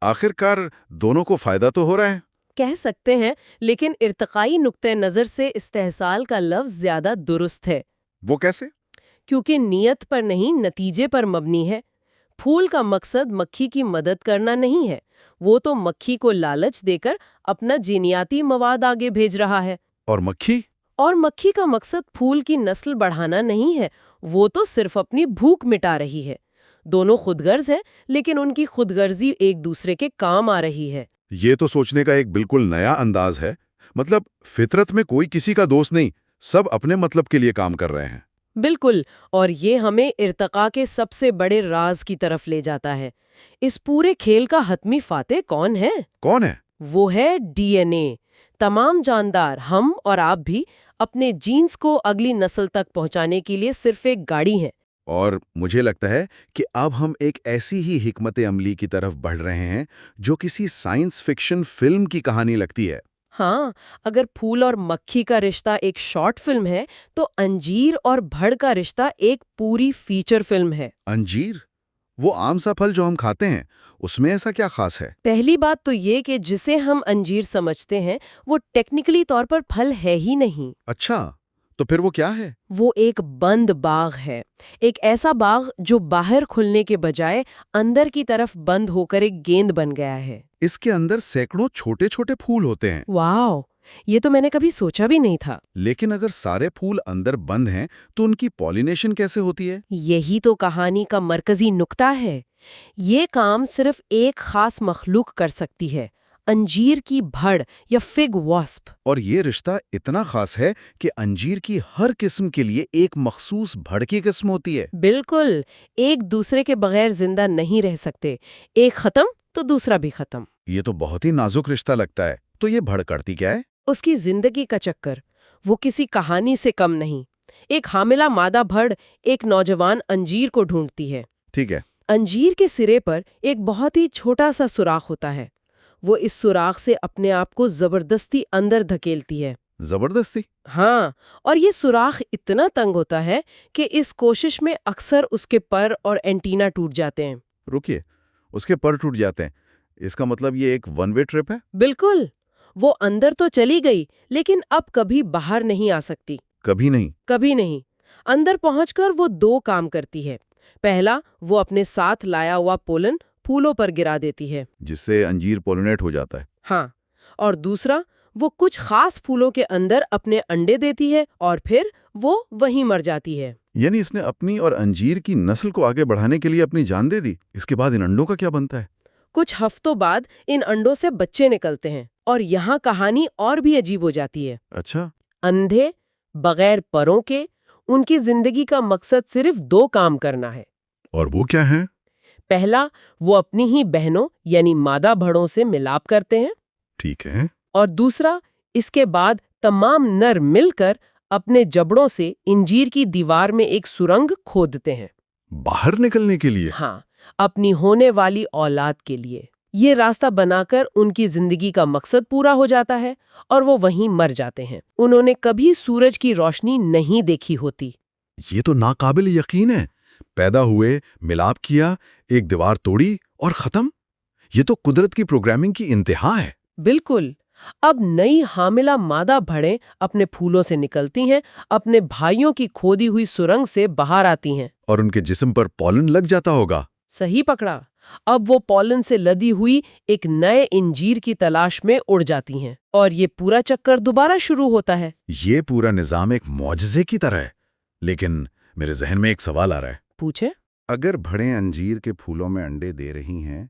آخر کار دونوں کو فائدہ تو ہو رہا ہے۔ کہہ سکتے ہیں، لیکن ارتقائی نقطہ نظر سے استحصال کا لفظ زیادہ درست ہے۔ وہ کیسے؟ کیونکہ نیت پر نہیں، نتیجے پر مبنی ہے۔ پھول کا مقصد مکھی کی مدد کرنا نہیں ہے، وہ تو مکھی کو لالچ دے کر اپنا جینیاتی مواد آگے بھیج رہا ہے۔ اور مکھی؟ اور مکھی کا مقصد پھول کی نسل بڑھانا نہیں ہے، وہ تو صرف اپنی بھوک مٹا رہی ہے۔ دونوں خود غرض ہیں، لیکن ان کی خود غرضی ایک دوسرے کے کام آ رہی ہے۔ یہ تو سوچنے کا ایک بالکل نیا انداز ہے۔ مطلب فطرت میں کوئی کسی کا دوست نہیں، سب اپنے مطلب کے لیے کام کر رہے ہیں۔ بالکل، اور یہ ہمیں ارتقاء کے سب سے بڑے راز کی طرف لے جاتا ہے۔ اس پورے کھیل کا حتمی فاتح کون ہے؟ کون ہے؟ وہ ہے ڈی این اے۔ تمام جاندار، ہم اور آپ بھی، اپنے جینز کو اگلی نسل تک پہنچانے کے لیے صرف ایک گاڑی ہیں۔ اور مجھے لگتا ہے کہ اب ہم ایک ایسی ہی حکمت عملی کی طرف بڑھ رہے ہیں جو کسی سائنس فکشن فلم کی کہانی لگتی ہے۔ ہاں، اگر پھول اور مکھی کا رشتہ ایک شارٹ فلم ہے تو انجیر اور بھڑ کا رشتہ ایک پوری فیچر فلم ہے۔ انجیر؟ وہ عام سا پھل جو ہم کھاتے ہیں، اس میں ایسا کیا خاص ہے؟ پہلی بات تو یہ کہ جسے ہم انجیر سمجھتے ہیں وہ ٹیکنیکلی طور پر پھل ہے ہی نہیں۔ اچھا، تو پھر وہ کیا ہے؟ وہ ایک بند باغ ہے، ایک ایسا باغ جو باہر کھلنے کے بجائے اندر کی طرف بند ہو کر ایک گیند بن گیا ہے۔ اس کے اندر سینکڑوں چھوٹے چھوٹے پھول ہوتے ہیں۔ واو، یہ تو میں نے کبھی سوچا بھی نہیں تھا۔ لیکن اگر سارے پھول اندر بند ہیں تو ان کی پولینیشن کیسے ہوتی ہے؟ یہی تو کہانی کا مرکزی نقطہ ہے۔ یہ کام صرف ایک خاص مخلوق کر سکتی ہے، انجیر کی بھڑ یا فگ واسپ۔ اور یہ رشتہ اتنا خاص ہے کہ انجیر کی ہر قسم کے لیے ایک مخصوص بھڑ کی قسم ہوتی ہے۔ بالکل، ایک دوسرے کے بغیر زندہ نہیں رہ سکتے، ایک ختم تو دوسرا بھی ختم۔ یہ تو بہت ہی نازک رشتہ لگتا ہے۔ تو یہ بھڑ کرتی کیا ہے؟ اس کی زندگی کا چکر، وہ کسی کہانی سے کم نہیں۔ ایک حاملہ مادہ بھڑ ایک نوجوان انجیر کو ڈھونڈتی ہے۔ ٹھیک ہے۔ انجیر کے سرے پر ایک بہت ہی چھوٹا سا سوراخ ہوتا ہے، وہ اس سوراخ سے اپنے آپ کو زبردستی اندر دھکیلتی ہے۔ زبردستی؟ ہاں، اور یہ سوراخ اتنا تنگ ہوتا ہے کہ اس کوشش میں اکثر اس کے پر اور اینٹینا ٹوٹ جاتے ہیں۔ رکیے، اس کے پر ٹوٹ جاتے ہیں؟ اس کا مطلب یہ ایک ون وے ٹرپ ہے؟ بالکل، وہ اندر تو چلی گئی لیکن اب کبھی باہر نہیں آ سکتی۔ کبھی نہیں؟ کبھی نہیں۔ اندر پہنچ کر وہ دو کام کرتی ہے۔ پہلا، وہ اپنے ساتھ لایا ہوا پولن پھولوں پر گرا دیتی ہے، جس سے انجیر پولینیٹ ہو جاتا ہے۔ ہاں، اور دوسرا، وہ کچھ خاص پھولوں کے اندر اپنے انڈے دیتی ہے اور پھر وہ وہیں مر جاتی ہے۔ یعنی اس نے اپنی اور انجیر کی نسل کو آگے بڑھانے کے لیے اپنی جان دے دی۔ اس کے بعد ان انڈوں کا کیا بنتا ہے؟ کچھ ہفتوں بعد ان انڈوں سے بچے نکلتے ہیں اور یہاں کہانی اور بھی عجیب ہو جاتی ہے۔ اچھا، اندھے، بغیر پروں کے، ان کی زندگی کا مقصد صرف 2 کام کرنا ہے۔ اور وہ کیا ہے؟ پہلا، وہ اپنی ہی بہنوں یعنی مادہ بھڑوں سے ملاپ کرتے ہیں، ٹھیک ہے۔ اور دوسرا، اس کے بعد تمام نر مل کر اپنے جبڑوں سے انجیر کی دیوار میں ایک سرنگ کھودتے ہیں۔ باہر نکلنے کے لیے؟ ہاں، اپنی ہونے والی اولاد کے لیے۔ یہ راستہ بنا کر ان کی زندگی کا مقصد پورا ہو جاتا ہے اور وہ وہیں مر جاتے ہیں۔ انہوں نے کبھی سورج کی روشنی نہیں دیکھی ہوتی۔ یہ تو ناقابل یقین ہے۔ پیدا ہوئے، ملاپ کیا، ایک دیوار توڑی اور ختم۔ یہ تو قدرت کی پروگرامنگ کی انتہا ہے۔ بالکل۔ اب نئی حاملہ مادہ بھڑیں اپنے پھولوں سے نکلتی ہیں، اپنے بھائیوں کی کھودی ہوئی سرنگ سے باہر آتی ہیں۔ اور ان کے جسم پر پالن لگ جاتا ہوگا۔ صحیح پکڑا۔ اب وہ پالن سے لدی ہوئی ایک نئے انجیر کی تلاش میں اڑ جاتی ہیں اور یہ پورا چکر دوبارہ شروع ہوتا ہے۔ یہ پورا نظام ایک معجزے کی طرح ہے۔ لیکن میرے ذہن میں ایک سوال آ رہا ہے۔ پوچھے؟ اگر بھڑیں انجیر کے پھولوں میں انڈے دے رہی ہیں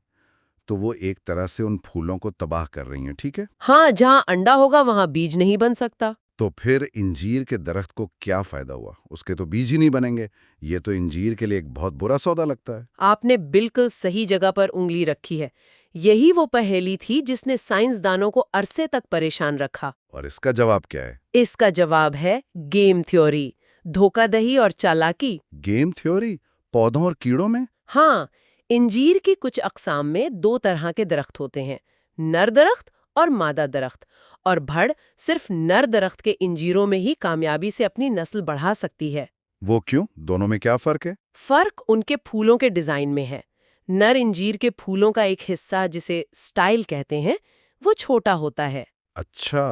تو وہ ایک طرح سے ان پھولوں کو تباہ کر رہی ہیں، ٹھیک ہے؟ ہاں، جہاں انڈا ہوگا وہاں بیج نہیں بن سکتا۔ تو پھر انجیر کے درخت کو کیا فائدہ ہوا؟ اس کے تو بیج ہی نہیں بنیں گے۔ یہ تو انجیر کے لیے ایک بہت برا سودا لگتا ہے۔ آپ نے بالکل صحیح جگہ پر انگلی رکھی ہے۔ یہی وہ پہیلی تھی جس نے سائنسدانوں کو عرصے تک پریشان رکھا۔ اور اس کا جواب کیا ہے؟ اس کا جواب ہے گیم تھیوری، دھوکہ دہی اور چالاکی۔ Game theory? پودوں اور کیڑوں میں؟ ہاں، انجیر کی کچھ اقسام میں 2 طرح کے درخت ہوتے ہیں، نر درخت اور مادہ درخت، اور بھڑ صرف نر درخت کے انجیروں میں ہی کامیابی سے اپنی نسل بڑھا سکتی ہے۔ وہ کیوں؟ دونوں میں کیا فرق ہے؟ فرق ان کے پھولوں کے ڈیزائن میں ہے۔ نر انجیر کے پھولوں کا ایک حصہ جسے سٹائل کہتے ہیں وہ چھوٹا ہوتا ہے، اچھا۔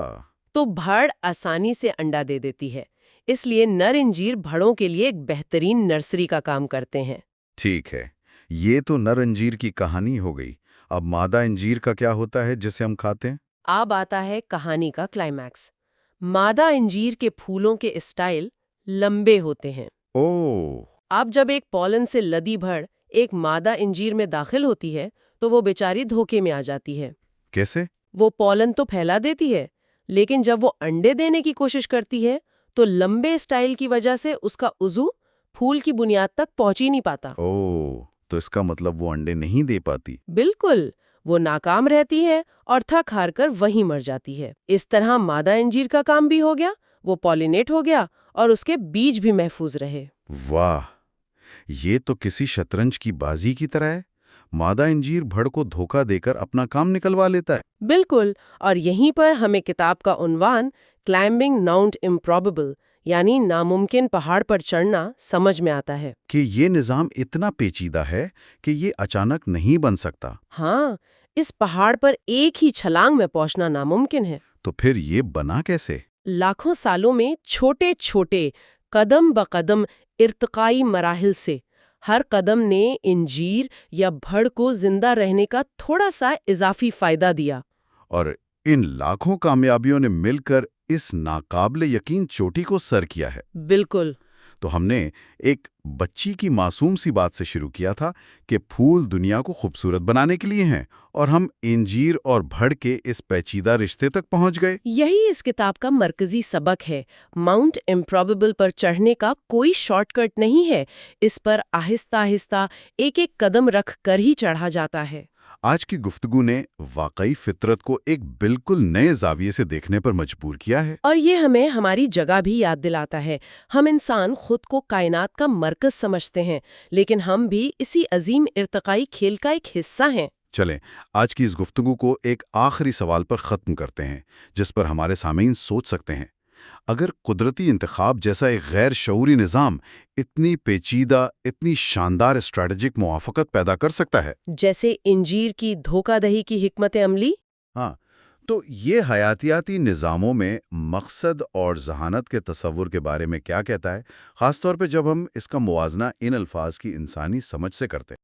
تو بھڑ آسانی سے انڈا دے دیتی ہے، اس لیے نر انجیر بھڑوں کے لیے ایک بہترین نرسری کا کام کرتے ہیں۔ ٹھیک ہے، یہ تو نر انجیر کی کہانی ہو گئی۔ اب مادہ انجیر کا کیا ہوتا ہے جسے ہم کھاتے ہیں؟ اب آتا ہے کہانی کا کلائمیکس۔ مادہ انجیر کے پھولوں کے اسٹائل لمبے ہوتے ہیں۔ اوہ! اب جب ایک پالن سے لدی بھڑ ایک مادہ انجیر میں داخل ہوتی ہے تو وہ بیچاری دھوکے میں آ جاتی ہے۔ کیسے؟ وہ پالن تو پھیلا دیتی ہے، لیکن جب وہ انڈے دینے کی کوشش کرتی ہے تو لمبے اسٹائل کی وجہ سے اس کا عضو پھول کی بنیاد تک پہنچ ہی نہیں پاتا۔ اوہ! تو اس کا مطلب وہ انڈے نہیں دے پاتی۔ بالکل، وہ ناکام رہتی ہے اور تھک ہار کر وہیں مر جاتی ہے۔ اس طرح مادہ انجیر کا کام بھی ہو گیا، وہ پالینیٹ ہو گیا اور اس کے بیج بھی محفوظ رہے۔ واہ! یہ تو کسی شطرنج کی بازی کی طرح ہے۔ مادہ انجیر بھڑ کو دھوکہ دے کر اپنا کام نکلوا لیتا ہے۔ بالکل، اور یہیں پر ہمیں کتاب کا عنوان کلائمبنگ ماؤنٹ امپروبیبل یعنی ناممکن پہاڑ پر چڑھنا سمجھ میں آتا ہے۔ کہ یہ نظام اتنا پیچیدہ ہے کہ یہ اچانک نہیں بن سکتا۔ ہاں، اس پہاڑ پر ایک ہی چھلانگ میں پہنچنا ناممکن ہے۔ تو پھر یہ بنا کیسے؟ لاکھوں سالوں میں چھوٹے چھوٹے قدم بقدم ارتقائی مراحل سے، ہر قدم نے انجیر یا بھڑ کو زندہ رہنے کا تھوڑا سا اضافی فائدہ دیا۔ اور ان لاکھوں کامیابیوں نے مل کر اس ناقابل یقین چوٹی کو سر کیا ہے۔ بالکل۔ تو ہم نے ایک بچی کی معصوم سی بات سے شروع کیا تھا کہ پھول دنیا کو خوبصورت بنانے کے لیے ہیں، اور ہم انجیر اور بھڑ کے اس پیچیدہ رشتے تک پہنچ گئے۔ یہی اس کتاب کا مرکزی سبق ہے۔ ماؤنٹ امپروبیبل پر چڑھنے کا کوئی شارٹ کٹ نہیں ہے، اس پر آہستہ آہستہ ایک ایک قدم رکھ کر ہی چڑھا جاتا ہے۔ آج کی گفتگو نے واقعی فطرت کو ایک بالکل نئے زاویے سے دیکھنے پر مجبور کیا ہے۔ اور یہ ہمیں ہماری جگہ بھی یاد دلاتا ہے۔ ہم انسان خود کو کائنات کا مرکز سمجھتے ہیں، لیکن ہم بھی اسی عظیم ارتقائی کھیل کا ایک حصہ ہیں۔ چلیں، آج کی اس گفتگو کو ایک آخری سوال پر ختم کرتے ہیں جس پر ہمارے سامعین سوچ سکتے ہیں۔ اگر قدرتی انتخاب جیسا ایک غیر شعوری نظام اتنی پیچیدہ، اتنی شاندار اسٹریٹجک موافقت پیدا کر سکتا ہے، جیسے انجیر کی دھوکہ دہی کی حکمت عملی، ہاں، تو یہ حیاتیاتی نظاموں میں مقصد اور ذہانت کے تصور کے بارے میں کیا کہتا ہے، خاص طور پہ جب ہم اس کا موازنہ ان الفاظ کی انسانی سمجھ سے کرتے ہیں؟